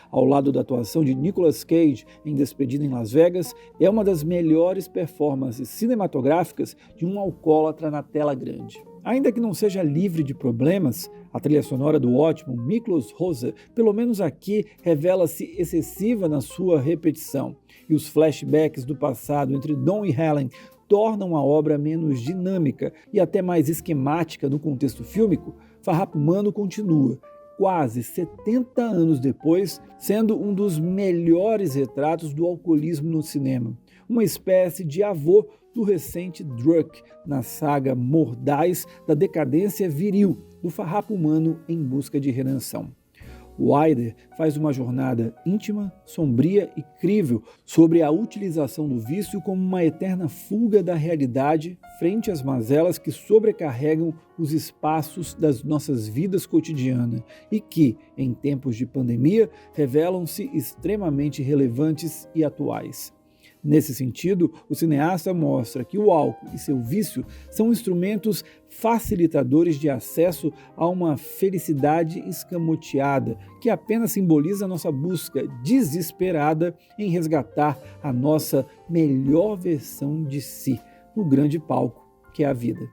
Ao lado da atuação de Nicolas Cage em Despedida em Las Vegas, é uma das melhores performances cinematográficas de um alcoólatra na tela grande. Ainda que não seja livre de problemas, a trilha sonora do ótimo Miklos Rozsa, pelo menos aqui, revela-se excessiva na sua repetição, e os flashbacks do passado entre Dom e Helen tornam a obra menos dinâmica e até mais esquemática no contexto fílmico. Farrapo Humano continua, quase 70 anos depois, sendo um dos melhores retratos do alcoolismo no cinema, uma espécie de avô do recente Druck na saga mordaz da decadência viril do farrapo humano em busca de redenção. Wilder faz uma jornada íntima, sombria e crível sobre a utilização do vício como uma eterna fuga da realidade frente às mazelas que sobrecarregam os espaços das nossas vidas cotidianas e que, em tempos de pandemia, revelam-se extremamente relevantes e atuais. Nesse sentido, o cineasta mostra que o álcool e seu vício são instrumentos facilitadores de acesso a uma felicidade escamoteada, que apenas simboliza nossa busca desesperada em resgatar a nossa melhor versão de si, no grande palco que é a vida.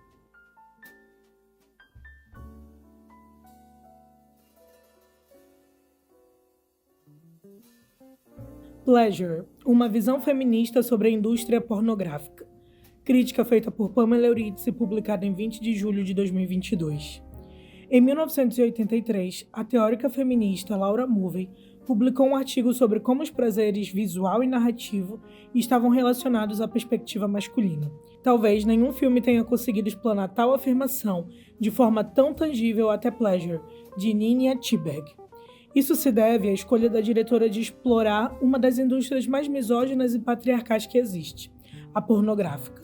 Pleasure, uma visão feminista sobre a indústria pornográfica. Crítica feita por Pamela Eurídice, publicada em 20 de julho de 2022. Em 1983, a teórica feminista Laura Mulvey publicou um artigo sobre como os prazeres visual e narrativo estavam relacionados à perspectiva masculina. Talvez nenhum filme tenha conseguido explanar tal afirmação de forma tão tangível até Pleasure, de Nina Tibeg. Isso se deve à escolha da diretora de explorar uma das indústrias mais misóginas e patriarcais que existe, a pornográfica.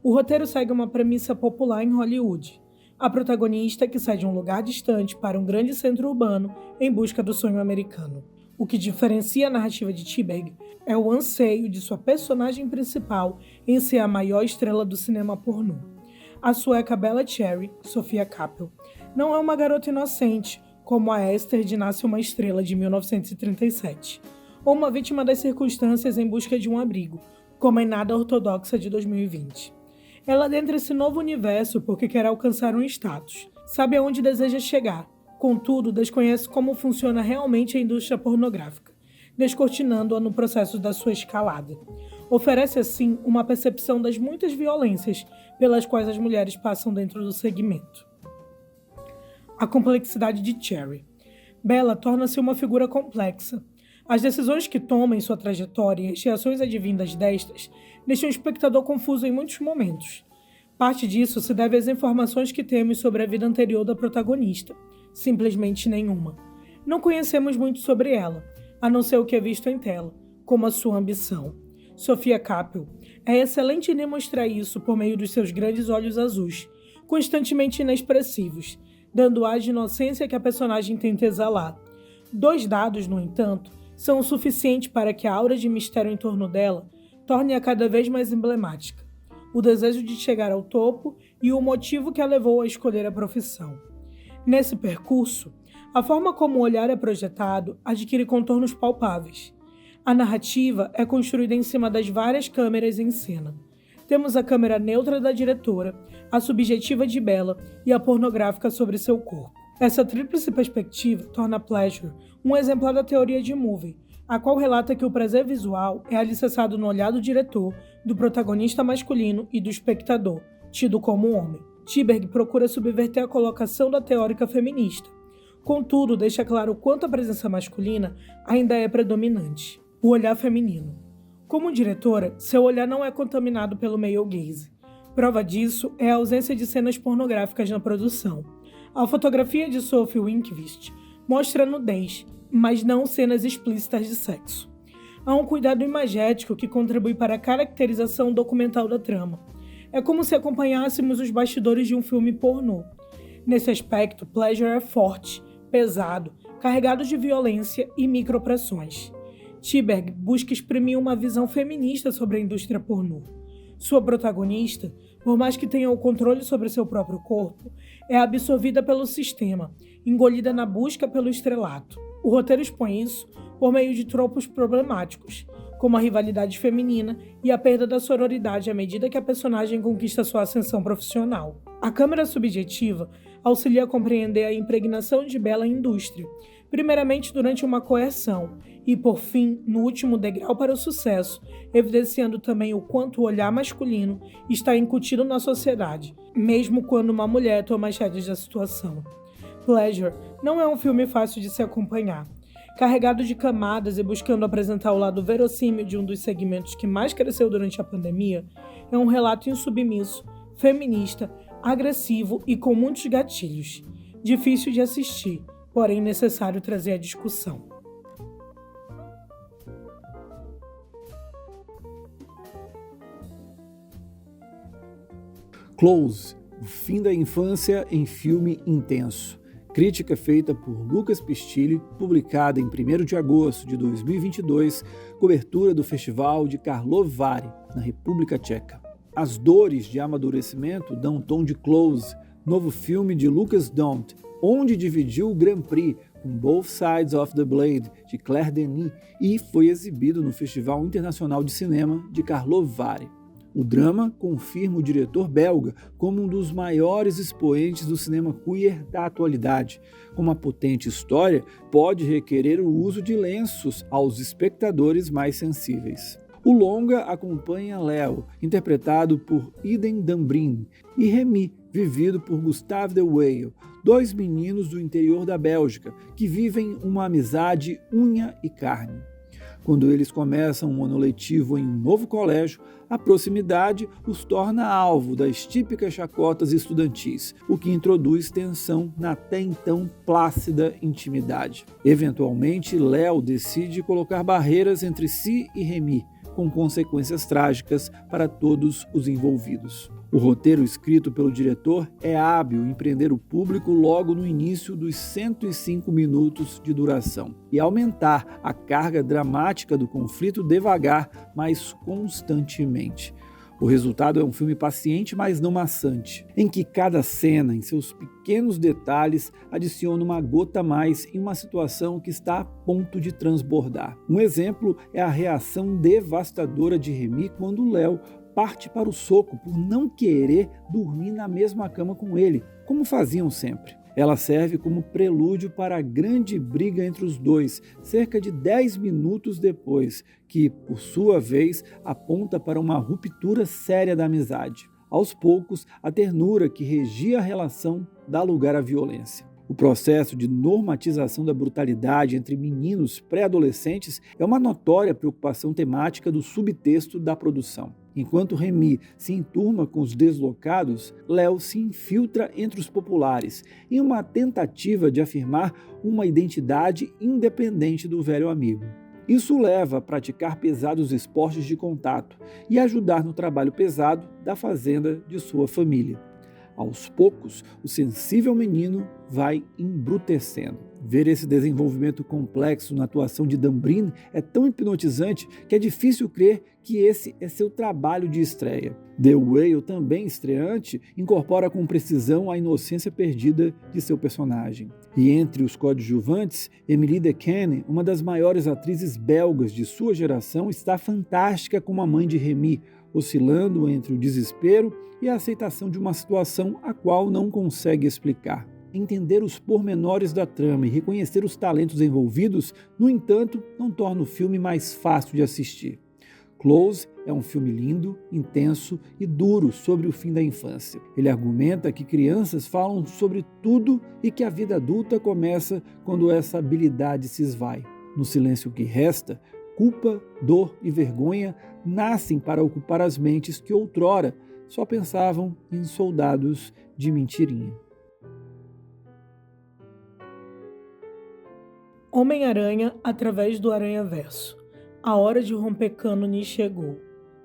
O roteiro segue uma premissa popular em Hollywood. A protagonista que sai de um lugar distante para um grande centro urbano em busca do sonho americano. O que diferencia a narrativa de Tibeg é o anseio de sua personagem principal em ser a maior estrela do cinema pornô. A sueca Bella Cherry, Sofia Kappel, não é uma garota inocente, como a Esther de Nasce uma Estrela, de 1937, ou uma vítima das circunstâncias em busca de um abrigo, como em Nada Ortodoxa, de 2020. Ela adentra esse novo universo porque quer alcançar um status, sabe aonde deseja chegar, contudo desconhece como funciona realmente a indústria pornográfica, descortinando-a no processo da sua escalada. Oferece, assim, uma percepção das muitas violências pelas quais as mulheres passam dentro do segmento. A complexidade de Cherry. Bella torna-se uma figura complexa. As decisões que toma em sua trajetória e as reações advindas destas deixam o espectador confuso em muitos momentos. Parte disso se deve às informações que temos sobre a vida anterior da protagonista. Simplesmente nenhuma. Não conhecemos muito sobre ela, a não ser o que é visto em tela, como a sua ambição. Sofia Kappel é excelente em demonstrar isso por meio dos seus grandes olhos azuis, constantemente inexpressivos, dando ar de inocência que a personagem tenta exalar. 2 dados, no entanto, são o suficiente para que a aura de mistério em torno dela torne-a cada vez mais emblemática. O desejo de chegar ao topo e o motivo que a levou a escolher a profissão. Nesse percurso, a forma como o olhar é projetado adquire contornos palpáveis. A narrativa é construída em cima das várias câmeras em cena. Temos a câmera neutra da diretora, a subjetiva de Bella e a pornográfica sobre seu corpo. Essa tríplice perspectiva torna Pleasure um exemplar da teoria de Mulvey, a qual relata que o prazer visual é alicerçado no olhar do diretor, do protagonista masculino e do espectador, tido como homem. Tibeg procura subverter a colocação da teórica feminista. Contudo, deixa claro o quanto a presença masculina ainda é predominante. O olhar feminino. Como diretora, seu olhar não é contaminado pelo male gaze. Prova disso é a ausência de cenas pornográficas na produção. A fotografia de Sophie Winkvist mostra nudez, mas não cenas explícitas de sexo. Há um cuidado imagético que contribui para a caracterização documental da trama. É como se acompanhássemos os bastidores de um filme pornô. Nesse aspecto, Pleasure é forte, pesado, carregado de violência e microopressões. Tibeg busca exprimir uma visão feminista sobre a indústria pornô. Sua protagonista, por mais que tenha o controle sobre seu próprio corpo, é absorvida pelo sistema, engolida na busca pelo estrelato. O roteiro expõe isso por meio de tropos problemáticos, como a rivalidade feminina e a perda da sororidade à medida que a personagem conquista sua ascensão profissional. A câmera subjetiva auxilia a compreender a impregnação de Bella indústria, primeiramente durante uma coerção e, por fim, no último degrau para o sucesso, evidenciando também o quanto o olhar masculino está incutido na sociedade, mesmo quando uma mulher toma as rédeas da situação. Pleasure não é um filme fácil de se acompanhar. Carregado de camadas e buscando apresentar o lado verossímil de um dos segmentos que mais cresceu durante a pandemia, é um relato insubmisso, feminista, agressivo e com muitos gatilhos. Difícil de assistir, porém necessário trazer a discussão. Close, o fim da infância em filme intenso. Crítica feita por Lucas Pistilli, publicada em 1º de agosto de 2022, cobertura do Festival de Karlovy Vary, na República Tcheca. As dores de amadurecimento dão tom de Close, novo filme de Lucas Dont, onde dividiu o Grand Prix com Both Sides of the Blade, de Claire Denis, e foi exibido no Festival Internacional de Cinema de Karlovy Vary. O drama confirma o diretor belga como um dos maiores expoentes do cinema queer da atualidade. Com uma potente história, pode requerer o uso de lenços aos espectadores mais sensíveis. O longa acompanha Léo, interpretado por Eden Dambrin, e Remy, vivido por Gustave de Wael, dois meninos do interior da Bélgica que vivem uma amizade unha e carne. Quando eles começam um ano letivo em um novo colégio, a proximidade os torna alvo das típicas chacotas estudantis, o que introduz tensão na até então plácida intimidade. Eventualmente, Léo decide colocar barreiras entre si e Remy, com consequências trágicas para todos os envolvidos. O roteiro escrito pelo diretor é hábil em prender o público logo no início dos 105 minutos de duração e aumentar a carga dramática do conflito devagar, mas constantemente. O resultado é um filme paciente, mas não maçante, em que cada cena, em seus pequenos detalhes, adiciona uma gota a mais em uma situação que está a ponto de transbordar. Um exemplo é a reação devastadora de Remy quando Léo parte para o soco por não querer dormir na mesma cama com ele, como faziam sempre. Ela serve como prelúdio para a grande briga entre os dois, cerca de 10 minutos depois, que, por sua vez, aponta para uma ruptura séria da amizade. Aos poucos, a ternura que regia a relação dá lugar à violência. O processo de normatização da brutalidade entre meninos pré-adolescentes é uma notória preocupação temática do subtexto da produção. Enquanto Remy se enturma com os deslocados, Léo se infiltra entre os populares, em uma tentativa de afirmar uma identidade independente do velho amigo. Isso leva a praticar pesados esportes de contato e ajudar no trabalho pesado da fazenda de sua família. Aos poucos, o sensível menino vai embrutecendo. Ver esse desenvolvimento complexo na atuação de Dambrin é tão hipnotizante que é difícil crer que esse é seu trabalho de estreia. De Wael, também estreante, incorpora com precisão a inocência perdida de seu personagem. E entre os coadjuvantes, Emilie Dequesne, uma das maiores atrizes belgas de sua geração, está fantástica como a mãe de Remy, oscilando entre o desespero e a aceitação de uma situação a qual não consegue explicar. Entender os pormenores da trama e reconhecer os talentos envolvidos, no entanto, não torna o filme mais fácil de assistir. Close é um filme lindo, intenso e duro sobre o fim da infância. Ele argumenta que crianças falam sobre tudo e que a vida adulta começa quando essa habilidade se esvai. No silêncio que resta, culpa, dor e vergonha nascem para ocupar as mentes que outrora só pensavam em soldados de mentirinha. Homem-Aranha através do Aranhaverso. A hora de romper cânone chegou.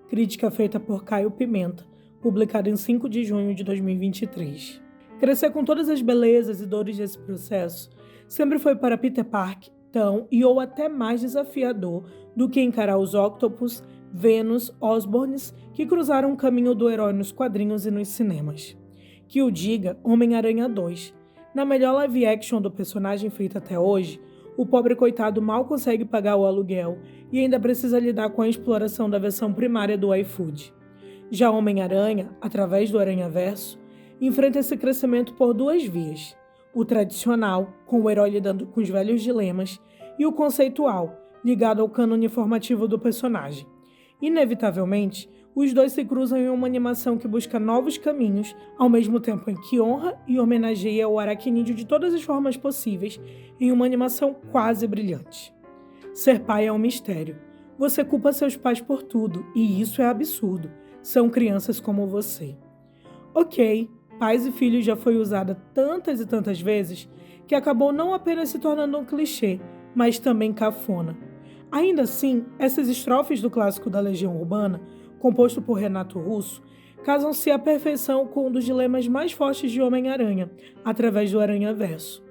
Crítica feita por Caio Pimenta, publicada em 5 de junho de 2023. Crescer com todas as belezas e dores desse processo sempre foi para Peter Parker tão e ou até mais desafiador do que encarar os Octopus, Vênus, Osborns que cruzaram o caminho do herói nos quadrinhos e nos cinemas. Que o diga Homem-Aranha 2. Na melhor live action do personagem feita até hoje, o pobre coitado mal consegue pagar o aluguel e ainda precisa lidar com a exploração da versão primária do iFood. Já Homem-Aranha, através do Aranhaverso, enfrenta esse crescimento por duas vias. O tradicional, com o herói lidando com os velhos dilemas, e o conceitual, ligado ao cânone formativo do personagem. Inevitavelmente, os dois se cruzam em uma animação que busca novos caminhos, ao mesmo tempo em que honra e homenageia o aracnídeo de todas as formas possíveis, em uma animação quase brilhante. Ser pai é um mistério. Você culpa seus pais por tudo, e isso é absurdo. São crianças como você. Ok, pais e filhos já foi usada tantas e tantas vezes que acabou não apenas se tornando um clichê, mas também cafona. Ainda assim, essas estrofes do clássico da Legião Urbana, composto por Renato Russo, casam-se à perfeição com um dos dilemas mais fortes de Homem-Aranha, através do Aranhaverso.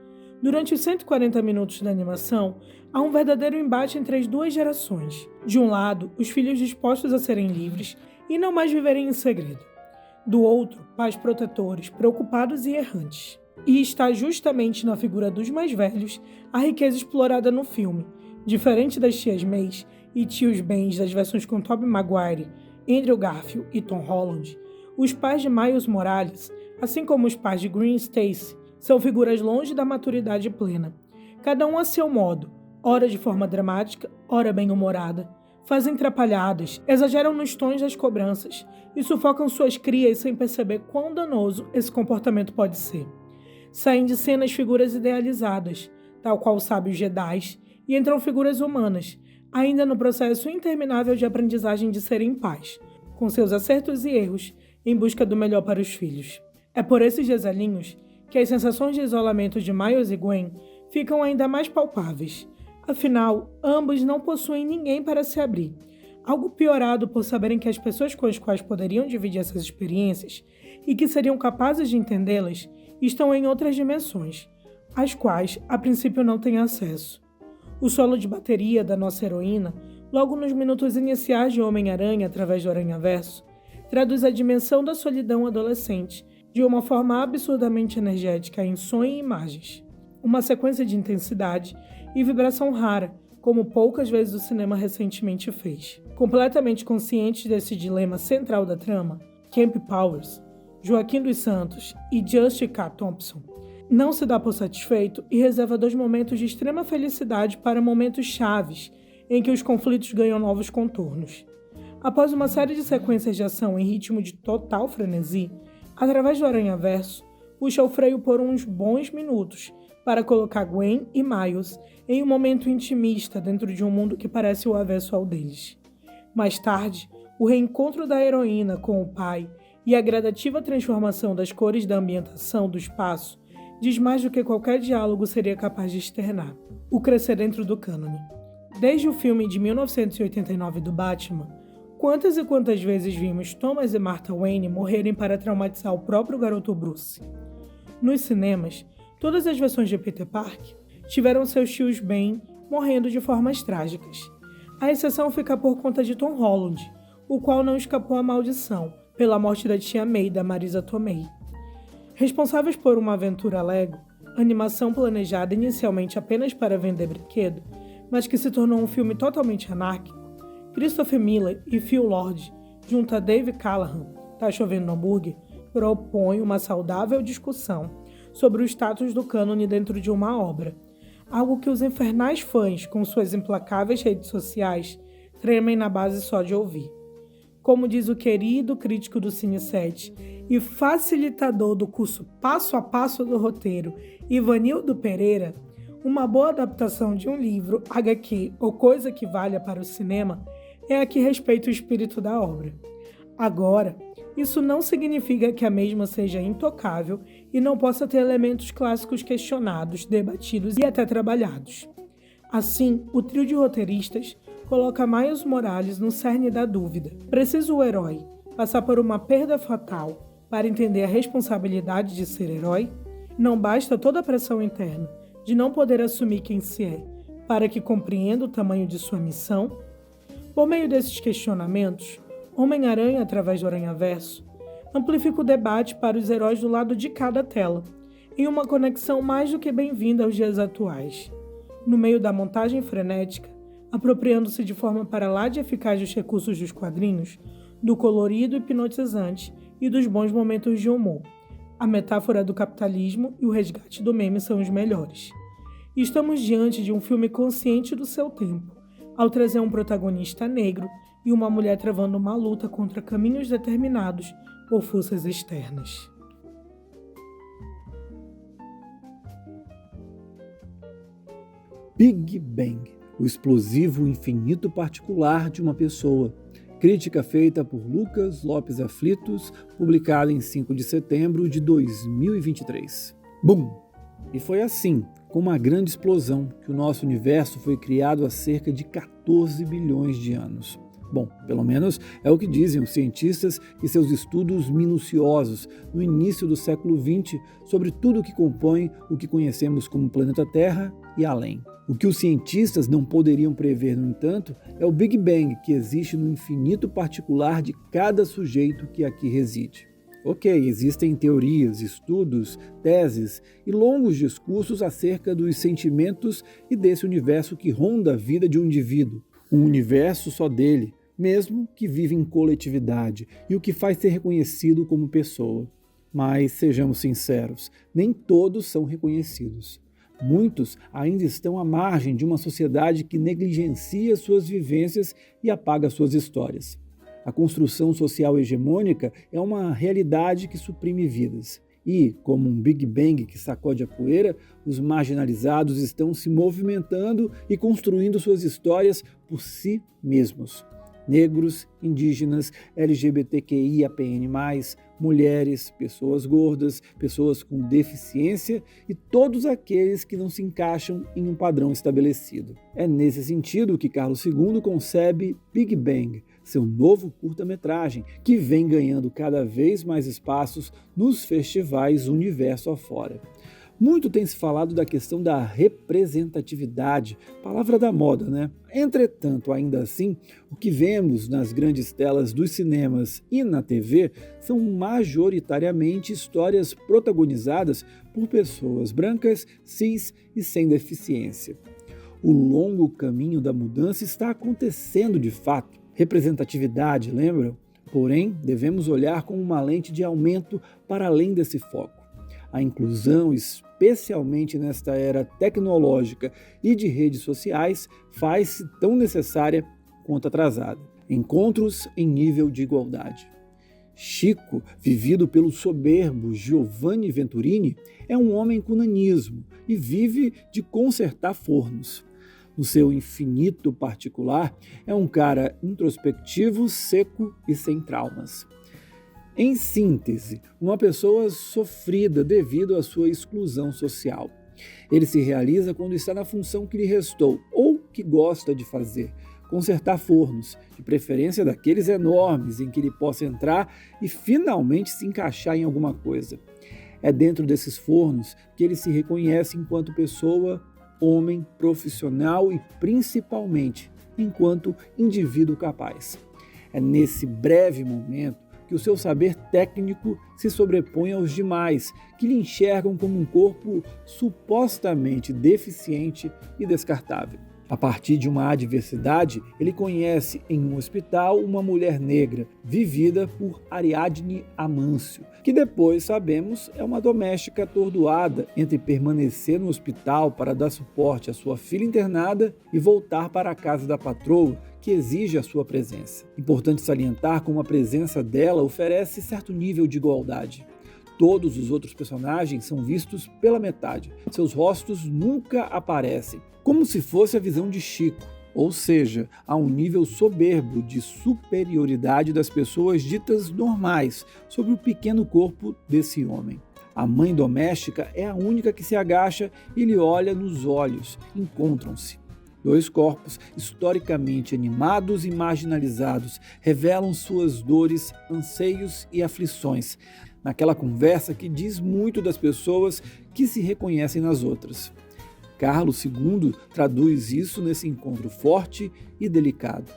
Durante os 140 minutos da animação, há um verdadeiro embate entre as duas gerações. De um lado, os filhos dispostos a serem livres e não mais viverem em segredo. Do outro, pais protetores, preocupados e errantes. E está justamente na figura dos mais velhos a riqueza explorada no filme. Diferente das tias Mays e tios Bens das versões com Tobey Maguire, Andrew Garfield e Tom Holland, os pais de Miles Morales, assim como os pais de Gwen Stacy, são figuras longe da maturidade plena. Cada um a seu modo, ora de forma dramática, ora bem-humorada, fazem trapalhadas, exageram nos tons das cobranças e sufocam suas crias sem perceber quão danoso esse comportamento pode ser. Saem de cenas figuras idealizadas, tal qual sábios Jedis, e entram figuras humanas, ainda no processo interminável de aprendizagem de serem pais, com seus acertos e erros, em busca do melhor para os filhos. É por esses desalinhos que as sensações de isolamento de Miles e Gwen ficam ainda mais palpáveis. Afinal, ambos não possuem ninguém para se abrir, algo piorado por saberem que as pessoas com as quais poderiam dividir essas experiências e que seriam capazes de entendê-las estão em outras dimensões, às quais, a princípio, não têm acesso. O solo de bateria da nossa heroína, logo nos minutos iniciais de Homem-Aranha através do Aranhaverso, traduz a dimensão da solidão adolescente de uma forma absurdamente energética em som e imagens. Uma sequência de intensidade e vibração rara, como poucas vezes o cinema recentemente fez. Completamente conscientes desse dilema central da trama, Kemp Powers, Joaquim dos Santos e Just K. Thompson não se dá por satisfeito e reserva 2 momentos de extrema felicidade para momentos chaves em que os conflitos ganham novos contornos. Após uma série de sequências de ação em ritmo de total frenesi, através do Aranhaverso, puxa o freio por uns bons minutos para colocar Gwen e Miles em um momento intimista dentro de um mundo que parece o avesso ao deles. Mais tarde, o reencontro da heroína com o pai e a gradativa transformação das cores da ambientação do espaço diz mais do que qualquer diálogo seria capaz de externar. O crescer dentro do cânone. Desde o filme de 1989 do Batman, quantas e quantas vezes vimos Thomas e Martha Wayne morrerem para traumatizar o próprio garoto Bruce? Nos cinemas, todas as versões de Peter Parker tiveram seus tios Ben morrendo de formas trágicas. A exceção fica por conta de Tom Holland, o qual não escapou à maldição pela morte da tia May da Marisa Tomei. Responsáveis por uma aventura Lego, animação planejada inicialmente apenas para vender brinquedo, mas que se tornou um filme totalmente anárquico, Christopher Miller e Phil Lord, junto a Dave Callaham, Tá Chovendo no Hambúrguer, propõem uma saudável discussão sobre o status do cânone dentro de uma obra, algo que os infernais fãs, com suas implacáveis redes sociais, tremem na base só de ouvir. Como diz o querido crítico do Cine 7 e facilitador do curso Passo a Passo do Roteiro, Ivanildo Pereira, uma boa adaptação de um livro, HQ ou coisa que valha para o cinema é a que respeita o espírito da obra. Agora, isso não significa que a mesma seja intocável e não possa ter elementos clássicos questionados, debatidos e até trabalhados. Assim, o trio de roteiristas coloca Miles Morales no cerne da dúvida. Precisa o herói passar por uma perda fatal para entender a responsabilidade de ser herói? Não basta toda a pressão interna de não poder assumir quem se é para que compreenda o tamanho de sua missão? Por meio desses questionamentos, Homem-Aranha, através do Aranhaverso, amplifica o debate para os heróis do lado de cada tela, em uma conexão mais do que bem-vinda aos dias atuais. No meio da montagem frenética, apropriando-se de forma para lá de eficaz dos recursos dos quadrinhos, do colorido hipnotizante e dos bons momentos de humor. A metáfora do capitalismo e o resgate do meme são os melhores. E estamos diante de um filme consciente do seu tempo, ao trazer um protagonista negro e uma mulher travando uma luta contra caminhos determinados por forças externas. Big Bang, o explosivo infinito particular de uma pessoa. Crítica feita por Lucas Lopes Aflitos, publicada em 5 de setembro de 2023. Bum! E foi assim, com uma grande explosão, que o nosso universo foi criado há cerca de 14 bilhões de anos. Bom, pelo menos é o que dizem os cientistas e seus estudos minuciosos no início do século XX sobre tudo o que compõe o que conhecemos como planeta Terra e além. O que os cientistas não poderiam prever, no entanto, é o Big Bang que existe no infinito particular de cada sujeito que aqui reside. Ok, existem teorias, estudos, teses e longos discursos acerca dos sentimentos e desse universo que ronda a vida de um indivíduo. Um universo só dele, mesmo que vive em coletividade e o que faz ser reconhecido como pessoa. Mas, sejamos sinceros, nem todos são reconhecidos. Muitos ainda estão à margem de uma sociedade que negligencia suas vivências e apaga suas histórias. A construção social hegemônica é uma realidade que suprime vidas. E, como um Big Bang que sacode a poeira, os marginalizados estão se movimentando e construindo suas histórias por si mesmos. Negros, indígenas, LGBTQIAPN+, mulheres, pessoas gordas, pessoas com deficiência e todos aqueles que não se encaixam em um padrão estabelecido. É nesse sentido que Carlos II concebe Big Bang, seu novo curta-metragem, que vem ganhando cada vez mais espaços nos festivais universo afora. Muito tem se falado da questão da representatividade, palavra da moda, né? Entretanto, ainda assim, o que vemos nas grandes telas dos cinemas e na TV são majoritariamente histórias protagonizadas por pessoas brancas, cis e sem deficiência. O longo caminho da mudança está acontecendo de fato. Representatividade, lembram? Porém, devemos olhar com uma lente de aumento para além desse foco. A inclusão, especialmente nesta era tecnológica e de redes sociais, faz-se tão necessária quanto atrasada. Encontros em nível de igualdade. Chico, vivido pelo soberbo Giovanni Venturini, é um homem com nanismo e vive de consertar fornos. No seu infinito particular, é um cara introspectivo, seco e sem traumas. Em síntese, uma pessoa sofrida devido à sua exclusão social. Ele se realiza quando está na função que lhe restou ou que gosta de fazer, consertar fornos, de preferência daqueles enormes em que ele possa entrar e finalmente se encaixar em alguma coisa. É dentro desses fornos que ele se reconhece enquanto pessoa, homem, profissional e principalmente enquanto indivíduo capaz. É nesse breve momento que o seu saber técnico se sobrepõe aos demais, que lhe enxergam como um corpo supostamente deficiente e descartável. A partir de uma adversidade, ele conhece em um hospital uma mulher negra, vivida por Ariadne Amâncio, que depois sabemos é uma doméstica atordoada entre permanecer no hospital para dar suporte à sua filha internada e voltar para a casa da patroa, que exige a sua presença. Importante salientar como a presença dela oferece certo nível de igualdade. Todos os outros personagens são vistos pela metade. Seus rostos nunca aparecem, como se fosse a visão de Chico. Ou seja, há um nível soberbo de superioridade das pessoas ditas normais sobre o pequeno corpo desse homem. A mãe doméstica é a única que se agacha e lhe olha nos olhos. Encontram-se. Dois corpos historicamente animados e marginalizados revelam suas dores, anseios e aflições, naquela conversa que diz muito das pessoas que se reconhecem nas outras. Carlos II traduz isso nesse encontro forte e delicado.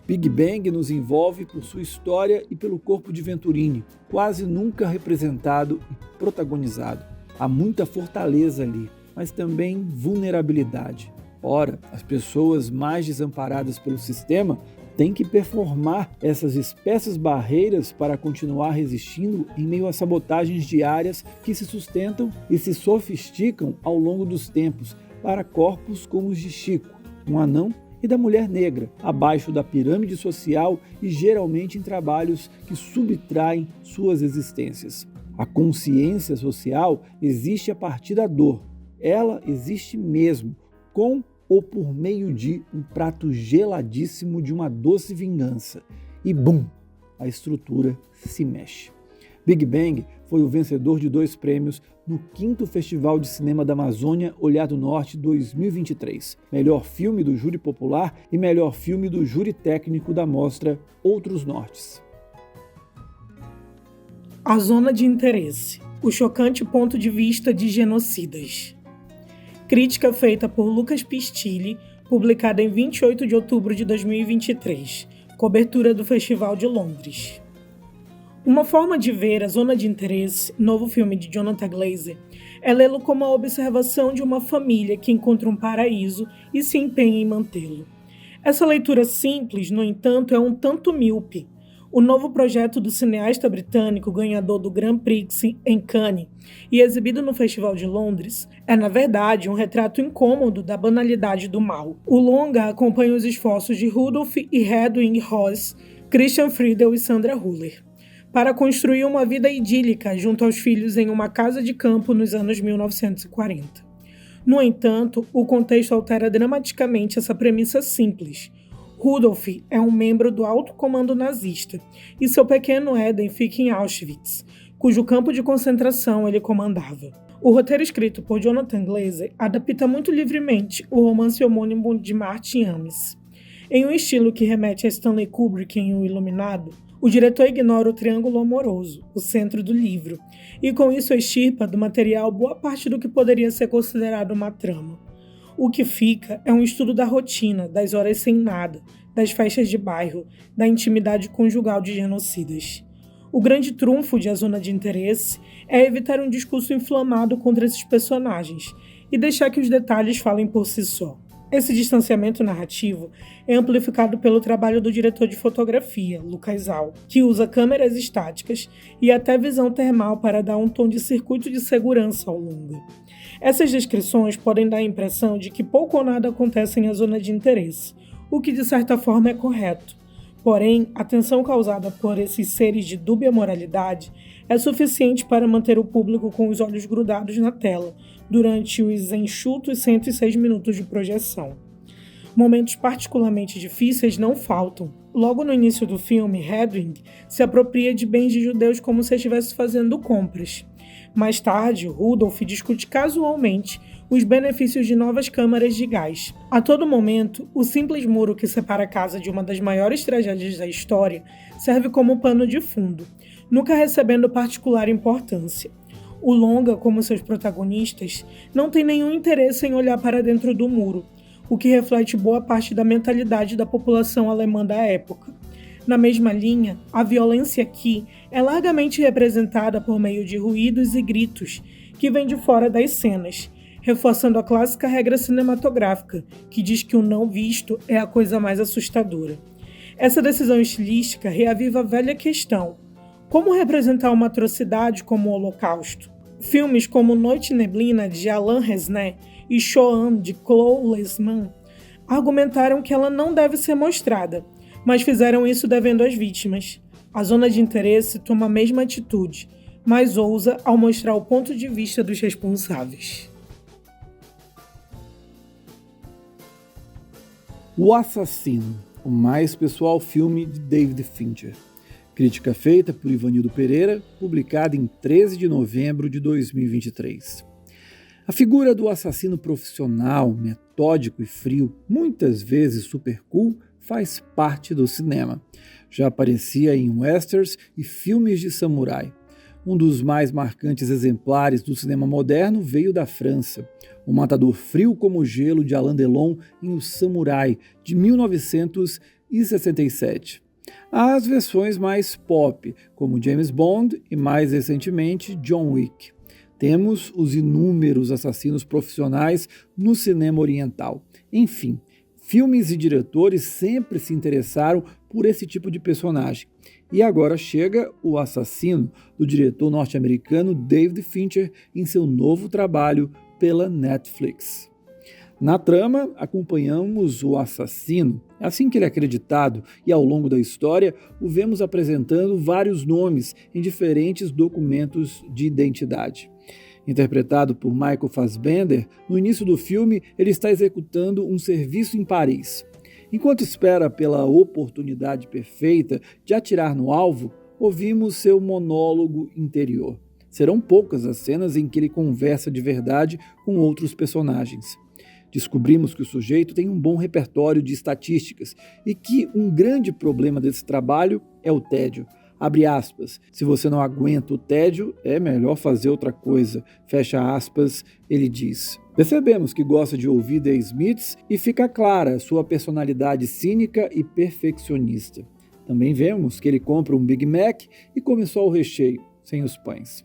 Big Bang nos envolve por sua história e pelo corpo de Venturini, quase nunca representado e protagonizado. Há muita fortaleza ali, mas também vulnerabilidade. Ora, as pessoas mais desamparadas pelo sistema têm que performar essas espessas barreiras para continuar resistindo em meio a sabotagens diárias que se sustentam e se sofisticam ao longo dos tempos para corpos como os de Chico, um anão e da mulher negra, abaixo da pirâmide social e geralmente em trabalhos que subtraem suas existências. A consciência social existe a partir da dor. Ela existe mesmo, com ou por meio de um prato geladíssimo de uma doce vingança. E bum! A estrutura se mexe. Big Bang foi o vencedor de 2 prêmios no 5º Festival de Cinema da Amazônia Olhar do Norte 2023. Melhor filme do júri popular e melhor filme do júri técnico da mostra Outros Nortes. A Zona de Interesse. O chocante ponto de vista de genocidas. Crítica feita por Lucas Pistilli, publicada em 28 de outubro de 2023. Cobertura do Festival de Londres. Uma forma de ver A Zona de Interesse, novo filme de Jonathan Glazer, é lê-lo como a observação de uma família que encontra um paraíso e se empenha em mantê-lo. Essa leitura simples, no entanto, é um tanto míope. O novo projeto do cineasta britânico ganhador do Grand Prix em Cannes e exibido no Festival de Londres é, na verdade, um retrato incômodo da banalidade do mal. O longa acompanha os esforços de Rudolf e Hedwig Ross, Christian Friedel e Sandra Hüller para construir uma vida idílica junto aos filhos em uma casa de campo nos anos 1940. No entanto, o contexto altera dramaticamente essa premissa simples. Rudolf é um membro do alto comando nazista e seu pequeno Eden fica em Auschwitz, cujo campo de concentração ele comandava. O roteiro escrito por Jonathan Glazer adapta muito livremente o romance homônimo de Martin Amis. Em um estilo que remete a Stanley Kubrick em O Iluminado, o diretor ignora o triângulo amoroso, o centro do livro, e com isso extirpa do material boa parte do que poderia ser considerado uma trama. O que fica é um estudo da rotina, das horas sem nada, das festas de bairro, da intimidade conjugal de genocidas. O grande trunfo de A Zona de Interesse é evitar um discurso inflamado contra esses personagens e deixar que os detalhes falem por si só. Esse distanciamento narrativo é amplificado pelo trabalho do diretor de fotografia, Lucas Al, que usa câmeras estáticas e até visão termal para dar um tom de circuito de segurança ao longa. Essas descrições podem dar a impressão de que pouco ou nada acontece em A Zona de Interesse, o que de certa forma é correto. Porém, a tensão causada por esses seres de dúbia moralidade é suficiente para manter o público com os olhos grudados na tela durante os enxutos 106 minutos de projeção. Momentos particularmente difíceis não faltam. Logo no início do filme, Hedwig se apropria de bens de judeus como se estivesse fazendo compras. Mais tarde, Rudolf discute casualmente os benefícios de novas câmaras de gás. A todo momento, o simples muro que separa a casa de uma das maiores tragédias da história serve como pano de fundo, nunca recebendo particular importância. O longa, como seus protagonistas, não tem nenhum interesse em olhar para dentro do muro, o que reflete boa parte da mentalidade da população alemã da época. Na mesma linha, a violência aqui é largamente representada por meio de ruídos e gritos que vêm de fora das cenas, reforçando a clássica regra cinematográfica, que diz que o não visto é a coisa mais assustadora. Essa decisão estilística reaviva a velha questão: como representar uma atrocidade como o Holocausto? Filmes como Noite e Neblina, de Alain Resnais, e Shoah, de Claude Lanzmann, argumentaram que ela não deve ser mostrada, mas fizeram isso devendo às vítimas. A Zona de Interesse toma a mesma atitude, mas ousa ao mostrar o ponto de vista dos responsáveis. O Assassino, o mais pessoal filme de David Fincher. Crítica feita por Ivanildo Pereira, publicada em 13 de novembro de 2023. A figura do assassino profissional, metódico e frio, muitas vezes super cool, faz parte do cinema. Já aparecia em westerns e filmes de samurai. Um dos mais marcantes exemplares do cinema moderno veio da França. O matador frio como gelo de Alain Delon em O Samurai, de 1967. Há as versões mais pop, como James Bond e, mais recentemente, John Wick. Temos os inúmeros assassinos profissionais no cinema oriental. Enfim, filmes e diretores sempre se interessaram por esse tipo de personagem. E agora chega O Assassino, do diretor norte-americano David Fincher, em seu novo trabalho pela Netflix. Na trama, acompanhamos o assassino. É assim que ele é acreditado, e ao longo da história o vemos apresentando vários nomes em diferentes documentos de identidade. Interpretado por Michael Fassbender, no início do filme ele está executando um serviço em Paris. Enquanto espera pela oportunidade perfeita de atirar no alvo, ouvimos seu monólogo interior. Serão poucas as cenas em que ele conversa de verdade com outros personagens. Descobrimos que o sujeito tem um bom repertório de estatísticas e que um grande problema desse trabalho é o tédio. Abre aspas, se você não aguenta o tédio, é melhor fazer outra coisa. Fecha aspas, ele diz. Percebemos que gosta de ouvir The Smiths e fica clara sua personalidade cínica e perfeccionista. Também vemos que ele compra um Big Mac e come só o recheio, sem os pães.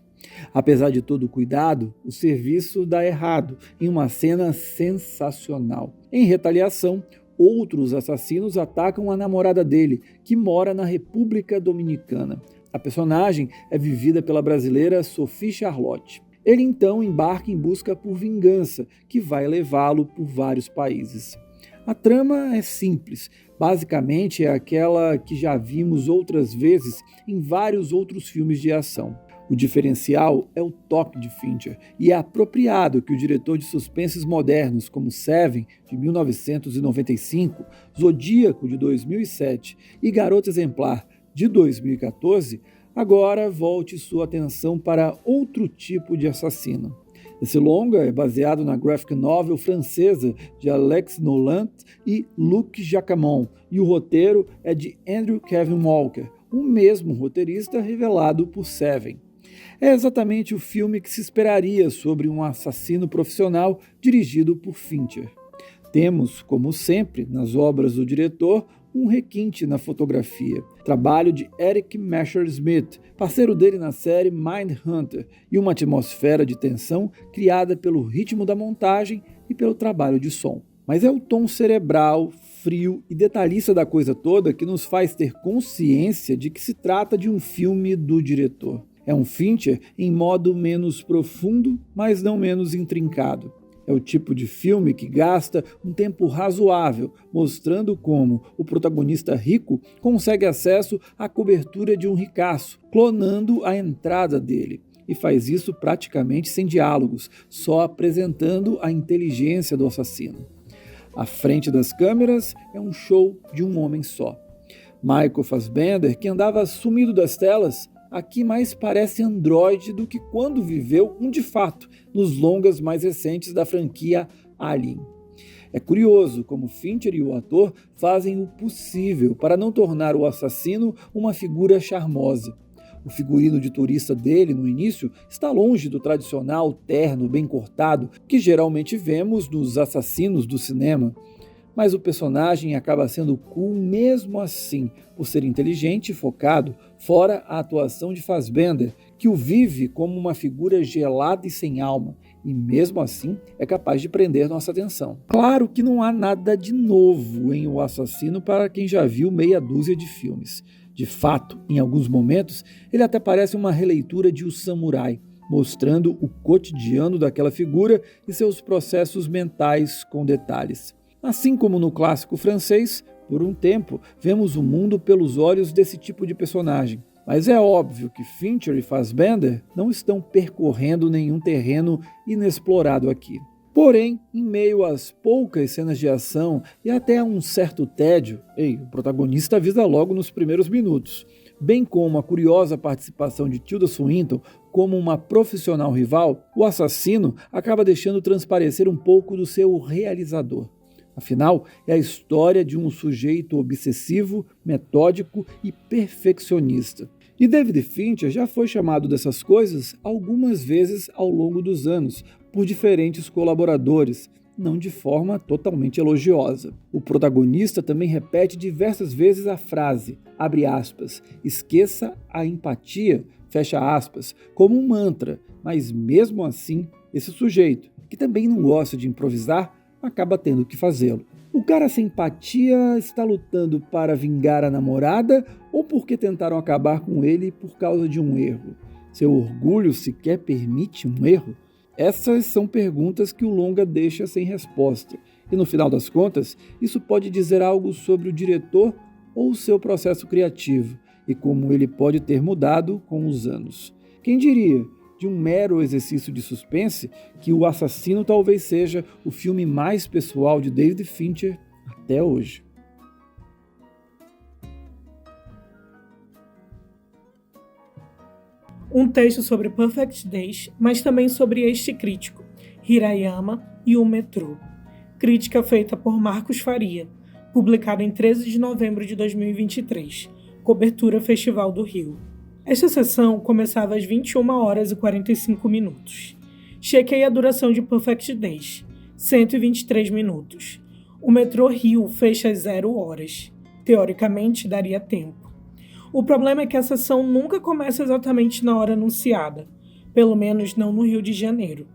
Apesar de todo o cuidado, o serviço dá errado em uma cena sensacional. Em retaliação, outros assassinos atacam a namorada dele, que mora na República Dominicana. A personagem é vivida pela brasileira Sophie Charlotte. Ele então embarca em busca por vingança, que vai levá-lo por vários países. A trama é simples, basicamente é aquela que já vimos outras vezes em vários outros filmes de ação. O diferencial é o toque de Fincher, e é apropriado que o diretor de suspenses modernos como Seven, de 1995, Zodíaco, de 2007 e Garota Exemplar, de 2014, agora volte sua atenção para outro tipo de assassino. Esse longa é baseado na graphic novel francesa de Alex Nolant e Luc Jacamon, e o roteiro é de Andrew Kevin Walker, o mesmo roteirista revelado por Seven. É exatamente o filme que se esperaria sobre um assassino profissional dirigido por Fincher. Temos, como sempre, nas obras do diretor, um requinte na fotografia, trabalho de Eric Messerschmidt, parceiro dele na série Mindhunter, e uma atmosfera de tensão criada pelo ritmo da montagem e pelo trabalho de som. Mas é o tom cerebral, frio e detalhista da coisa toda que nos faz ter consciência de que se trata de um filme do diretor. É um Fincher em modo menos profundo, mas não menos intrincado. É o tipo de filme que gasta um tempo razoável, mostrando como o protagonista rico consegue acesso à cobertura de um ricaço, clonando a entrada dele. E faz isso praticamente sem diálogos, só apresentando a inteligência do assassino. À frente das câmeras é um show de um homem só. Michael Fassbender, que andava sumido das telas, aqui mais parece androide do que quando viveu um de fato, nos longas mais recentes da franquia Alien. É curioso como Fincher e o ator fazem o possível para não tornar o assassino uma figura charmosa. O figurino de turista dele, no início, está longe do tradicional terno bem cortado que geralmente vemos nos assassinos do cinema. Mas o personagem acaba sendo cool mesmo assim, por ser inteligente e focado, fora a atuação de Fassbender, que o vive como uma figura gelada e sem alma, e mesmo assim é capaz de prender nossa atenção. Claro que não há nada de novo em O Assassino para quem já viu meia dúzia de filmes. De fato, em alguns momentos, ele até parece uma releitura de O Samurai, mostrando o cotidiano daquela figura e seus processos mentais com detalhes. Assim como no clássico francês, por um tempo, vemos o mundo pelos olhos desse tipo de personagem. Mas é óbvio que Fincher e Fassbender não estão percorrendo nenhum terreno inexplorado aqui. Porém, em meio às poucas cenas de ação e até a um certo tédio, o protagonista avisa logo nos primeiros minutos, bem como a curiosa participação de Tilda Swinton como uma profissional rival, o assassino acaba deixando transparecer um pouco do seu realizador. Afinal, é a história de um sujeito obsessivo, metódico e perfeccionista. E David Fincher já foi chamado dessas coisas algumas vezes ao longo dos anos, por diferentes colaboradores, não de forma totalmente elogiosa. O protagonista também repete diversas vezes a frase, abre aspas, esqueça a empatia, fecha aspas, como um mantra, mas mesmo assim, esse sujeito, que também não gosta de improvisar, acaba tendo que fazê-lo. O cara sem empatia está lutando para vingar a namorada ou porque tentaram acabar com ele por causa de um erro? Seu orgulho sequer permite um erro? Essas são perguntas que o longa deixa sem resposta, e no final das contas, isso pode dizer algo sobre o diretor ou o seu processo criativo, e como ele pode ter mudado com os anos. Quem diria, de um mero exercício de suspense, que O Assassino talvez seja o filme mais pessoal de David Fincher até hoje. Um texto sobre Perfect Days, mas também sobre este crítico, Hirayama e o metrô. Crítica feita por Marcos Faria, publicada em 13 de novembro de 2023, cobertura Festival do Rio. Esta sessão começava às 21 horas e 45 minutos. Chequei a duração de Perfect Days, 123 minutos. O metrô Rio fecha às 0 horas. Teoricamente, daria tempo. O problema é que a sessão nunca começa exatamente na hora anunciada, pelo menos não no Rio de Janeiro.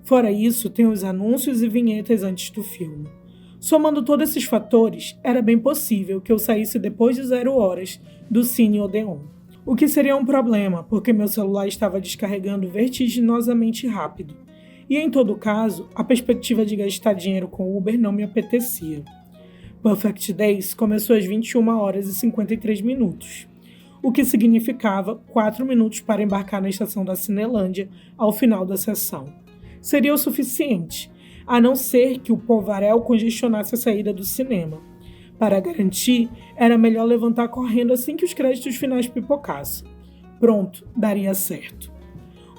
Fora isso, tem os anúncios e vinhetas antes do filme. Somando todos esses fatores, era bem possível que eu saísse depois de 0 horas do Cine Odeon. O que seria um problema, porque meu celular estava descarregando vertiginosamente rápido. E em todo caso, a perspectiva de gastar dinheiro com Uber não me apetecia. Perfect Days começou às 21 horas e 53 minutos, o que significava 4 minutos para embarcar na estação da Cinelândia ao final da sessão. Seria o suficiente, a não ser que o polvaréu congestionasse a saída do cinema. Para garantir, era melhor levantar correndo assim que os créditos finais pipocassem. Pronto, daria certo.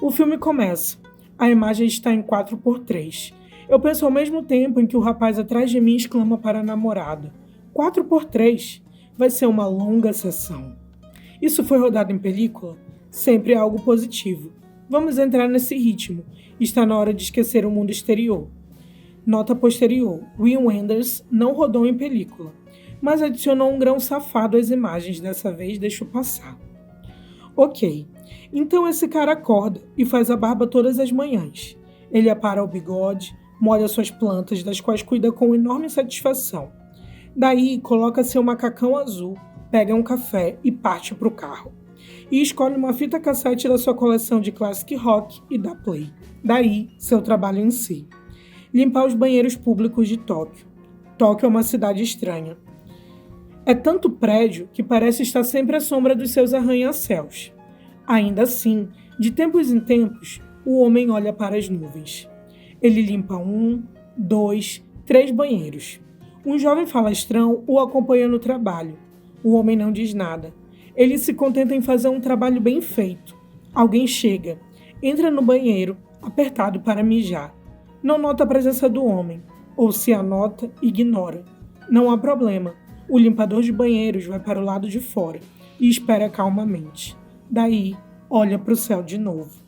O filme começa. A imagem está em 4x3. Eu penso ao mesmo tempo em que o rapaz atrás de mim exclama para a namorada: 4x3, vai ser uma longa sessão. Isso foi rodado em película? Sempre é algo positivo. Vamos entrar nesse ritmo. Está na hora de esquecer o mundo exterior. Nota posterior: Wim Wenders não rodou em película, mas adicionou um grão safado às imagens, dessa vez deixou passar. Ok, então esse cara acorda e faz a barba todas as manhãs. Ele apara o bigode, molha suas plantas, das quais cuida com enorme satisfação. Daí, coloca seu macacão azul, pega um café e parte para o carro. E escolhe uma fita cassete da sua coleção de classic rock e dá play. Daí, seu trabalho em si: limpar os banheiros públicos de Tóquio. Tóquio é uma cidade estranha. É tanto prédio que parece estar sempre à sombra dos seus arranha-céus. Ainda assim, de tempos em tempos, o homem olha para as nuvens. Ele limpa 1, 2, 3 banheiros. Um jovem falastrão o acompanha no trabalho. O homem não diz nada. Ele se contenta em fazer um trabalho bem feito. Alguém chega, entra no banheiro, apertado para mijar. Não nota a presença do homem, ou se a nota, ignora. Não há problema. O limpador de banheiros vai para o lado de fora e espera calmamente. Daí, olha para o céu de novo.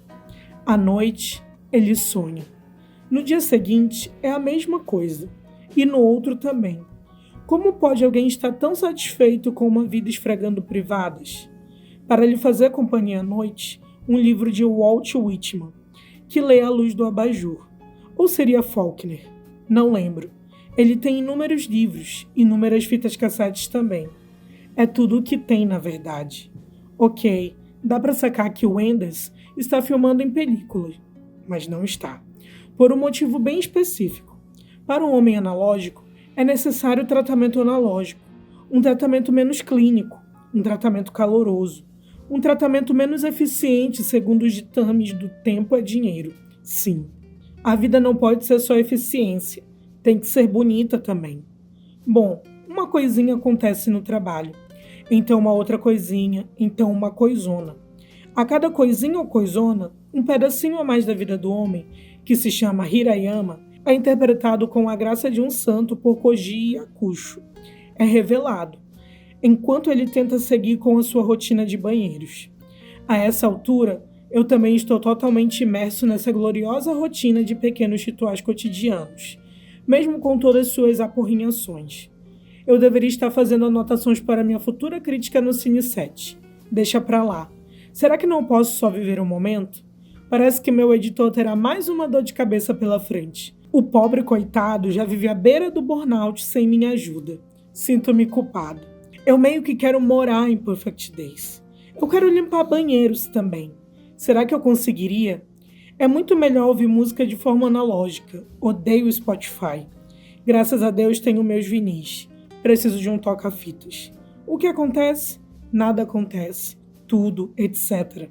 À noite, ele sonha. No dia seguinte, é a mesma coisa. E no outro também. Como pode alguém estar tão satisfeito com uma vida esfregando privadas? Para lhe fazer companhia à noite, um livro de Walt Whitman, que lê à luz do abajur. Ou seria Faulkner? Não lembro. Ele tem inúmeros livros, inúmeras fitas cassetes também. É tudo o que tem, na verdade. Ok, dá para sacar que o Wenders está filmando em película, mas não está. Por um motivo bem específico. Para um homem analógico, é necessário tratamento analógico, um tratamento menos clínico, um tratamento caloroso, um tratamento menos eficiente segundo os ditames do tempo é dinheiro. Sim, a vida não pode ser só eficiência, tem que ser bonita também. Bom, uma coisinha acontece no trabalho, então uma outra coisinha, então uma coisona. A cada coisinha ou coisona, um pedacinho a mais da vida do homem, que se chama Hirayama, é interpretado com a graça de um santo por Koji Yakusho. É revelado, enquanto ele tenta seguir com a sua rotina de banheiros. A essa altura, eu também estou totalmente imerso nessa gloriosa rotina de pequenos rituais cotidianos, mesmo com todas suas aporrinhações. Eu deveria estar fazendo anotações para minha futura crítica no Cine 7. Deixa pra lá. Será que não posso só viver o momento? Parece que meu editor terá mais uma dor de cabeça pela frente. O pobre coitado já vive à beira do burnout sem minha ajuda. Sinto-me culpado. Eu meio que quero morar em Perfect Days. Eu quero limpar banheiros também. Será que eu conseguiria? É muito melhor ouvir música de forma analógica. Odeio o Spotify. Graças a Deus tenho meus vinis. Preciso de um toca-fitas. O que acontece? Nada acontece. Tudo, etc.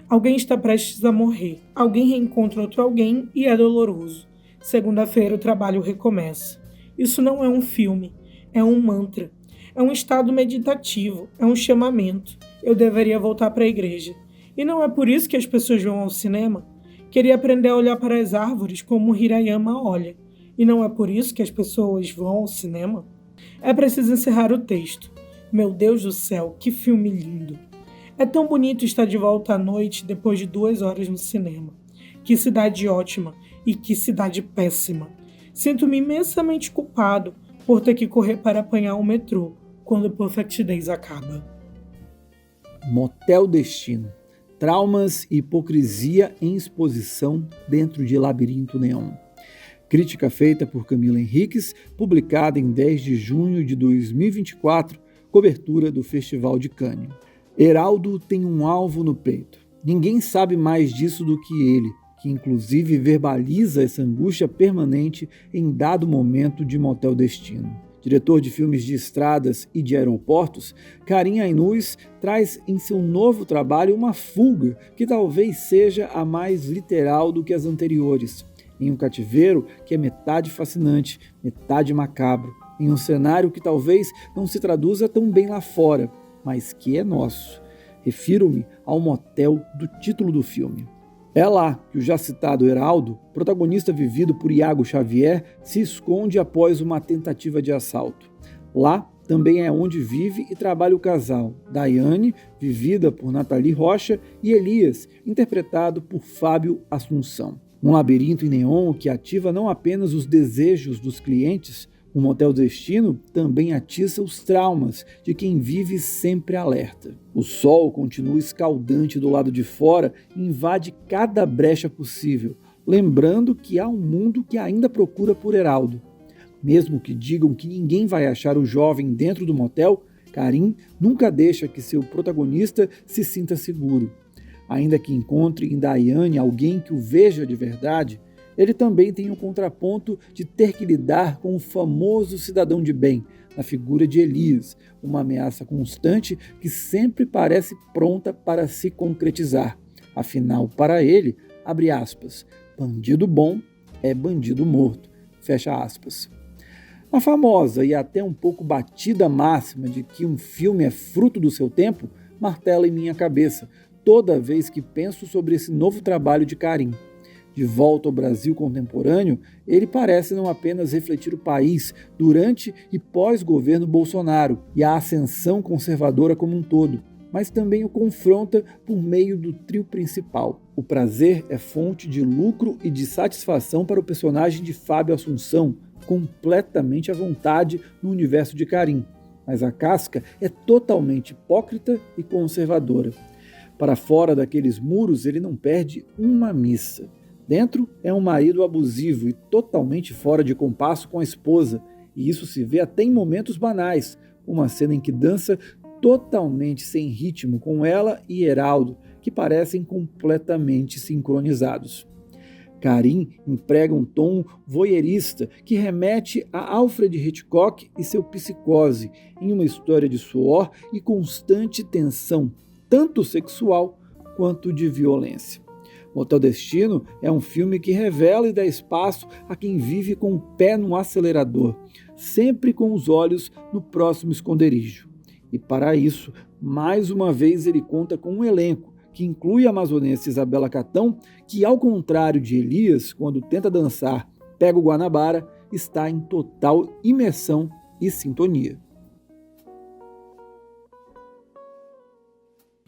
Alguém está prestes a morrer. Alguém reencontra outro alguém e é doloroso. Segunda-feira o trabalho recomeça. Isso não é um filme. É um mantra. É um estado meditativo. É um chamamento. Eu deveria voltar para a igreja. E não é por isso que as pessoas vão ao cinema? Queria aprender a olhar para as árvores como Hirayama olha. E não é por isso que as pessoas vão ao cinema? É preciso encerrar o texto. Meu Deus do céu, que filme lindo! É tão bonito estar de volta à noite depois de 2 horas no cinema. Que cidade ótima e que cidade péssima. Sinto-me imensamente culpado por ter que correr para apanhar o metrô quando o Perfect Days acaba. Motel Destino. Traumas e hipocrisia em exposição dentro de Labirinto Neon. Crítica feita por Camila Henriques, publicada em 10 de junho de 2024, cobertura do Festival de Cannes. Heraldo tem um alvo no peito. Ninguém sabe mais disso do que ele, que inclusive verbaliza essa angústia permanente em dado momento de Motel Destino. Diretor de filmes de estradas e de aeroportos, Karim Ainuz traz em seu novo trabalho uma fuga que talvez seja a mais literal do que as anteriores, em um cativeiro que é metade fascinante, metade macabro, em um cenário que talvez não se traduza tão bem lá fora, mas que é nosso. Refiro-me ao motel do título do filme. É lá que o já citado Heraldo, protagonista vivido por Iago Xavier, se esconde após uma tentativa de assalto. Lá também é onde vive e trabalha o casal, Daiane, vivida por Nathalie Rocha, e Elias, interpretado por Fábio Assunção. Um labirinto em neon que ativa não apenas os desejos dos clientes, o Motel Destino também atiça os traumas de quem vive sempre alerta. O sol continua escaldante do lado de fora e invade cada brecha possível, lembrando que há um mundo que ainda procura por Heraldo. Mesmo que digam que ninguém vai achar o jovem dentro do motel, Karim nunca deixa que seu protagonista se sinta seguro. Ainda que encontre em Daiane alguém que o veja de verdade, ele também tem o contraponto de ter que lidar com o famoso cidadão de bem, na figura de Elias, uma ameaça constante que sempre parece pronta para se concretizar. Afinal, para ele, abre aspas, bandido bom é bandido morto, fecha aspas. A famosa e até um pouco batida máxima de que um filme é fruto do seu tempo martela em minha cabeça toda vez que penso sobre esse novo trabalho de Karim. De volta ao Brasil contemporâneo, ele parece não apenas refletir o país durante e pós-governo Bolsonaro e a ascensão conservadora como um todo, mas também o confronta por meio do trio principal. O prazer é fonte de lucro e de satisfação para o personagem de Fábio Assunção, completamente à vontade no universo de Karim, mas a casca é totalmente hipócrita e conservadora. Para fora daqueles muros, ele não perde uma missa. Dentro é um marido abusivo e totalmente fora de compasso com a esposa, e isso se vê até em momentos banais, uma cena em que dança totalmente sem ritmo com ela e Heraldo, que parecem completamente sincronizados. Karim emprega um tom voyeurista que remete a Alfred Hitchcock e seu Psicose, em uma história de suor e constante tensão, tanto sexual quanto de violência. Motel Destino é um filme que revela e dá espaço a quem vive com o pé no acelerador, sempre com os olhos no próximo esconderijo. E para isso, mais uma vez ele conta com um elenco que inclui a amazonense Isabela Catão, que ao contrário de Elias, quando tenta dançar Pega o Guanabara, está em total imersão e sintonia.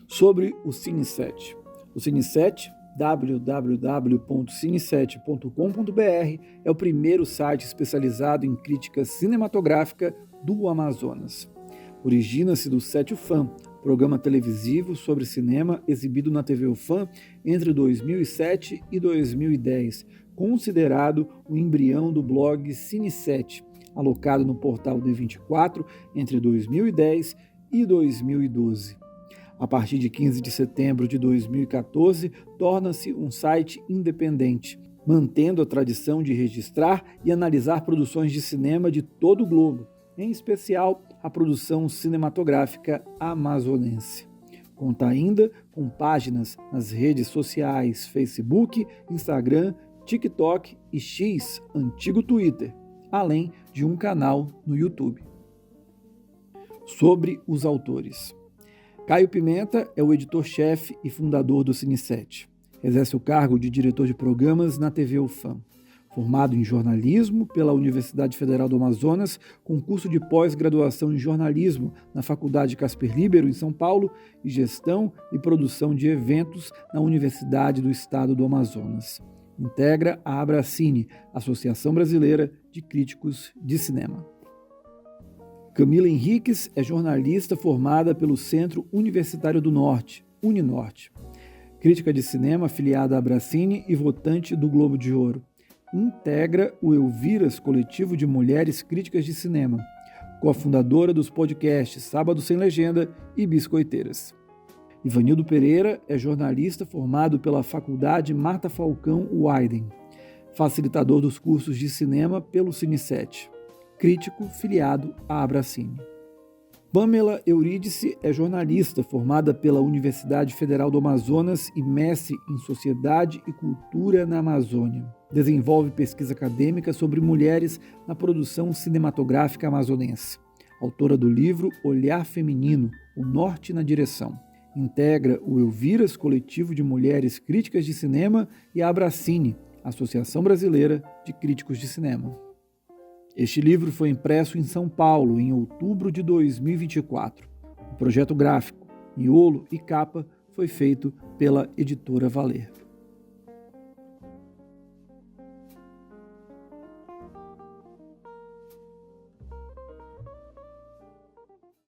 Sobre o Cine 7. O Cine 7, www.cine7.com.br, é o primeiro site especializado em crítica cinematográfica do Amazonas. Origina-se do 7 UFAM, programa televisivo sobre cinema exibido na TV UFAM entre 2007 e 2010, considerado o embrião do blog Cine 7, alocado no portal D24 entre 2010 e 2012. A partir de 15 de setembro de 2014, torna-se um site independente, mantendo a tradição de registrar e analisar produções de cinema de todo o globo, em especial a produção cinematográfica amazonense. Conta ainda com páginas nas redes sociais Facebook, Instagram, TikTok e X, antigo Twitter, além de um canal no YouTube. Sobre os autores. Caio Pimenta é o editor-chefe e fundador do Cine7. Exerce o cargo de diretor de programas na TV UFAM. Formado em jornalismo pela Universidade Federal do Amazonas, com curso de pós-graduação em jornalismo na Faculdade Casper Libero, em São Paulo, e gestão e produção de eventos na Universidade do Estado do Amazonas. Integra a Abracine, Associação Brasileira de Críticos de Cinema. Camila Henriques é jornalista formada pelo Centro Universitário do Norte, Uninorte. Crítica de cinema afiliada à Abracine e votante do Globo de Ouro. Integra o Elviras, coletivo de mulheres críticas de cinema, cofundadora dos podcasts Sábado Sem Legenda e Biscoiteiras. Ivanildo Pereira é jornalista formado pela Faculdade Marta Falcão Weiden, facilitador dos cursos de cinema pelo Cine7, crítico filiado à Abracine. Pamela Eurídice é jornalista formada pela Universidade Federal do Amazonas e mestre em Sociedade e Cultura na Amazônia. Desenvolve pesquisa acadêmica sobre mulheres na produção cinematográfica amazonense. Autora do livro Olhar Feminino, O Norte na Direção. Integra o Elviras, coletivo de mulheres críticas de cinema, e a Abracine, Associação Brasileira de Críticos de Cinema. Este livro foi impresso em São Paulo em outubro de 2024. O projeto gráfico, miolo e capa foi feito pela editora Valer.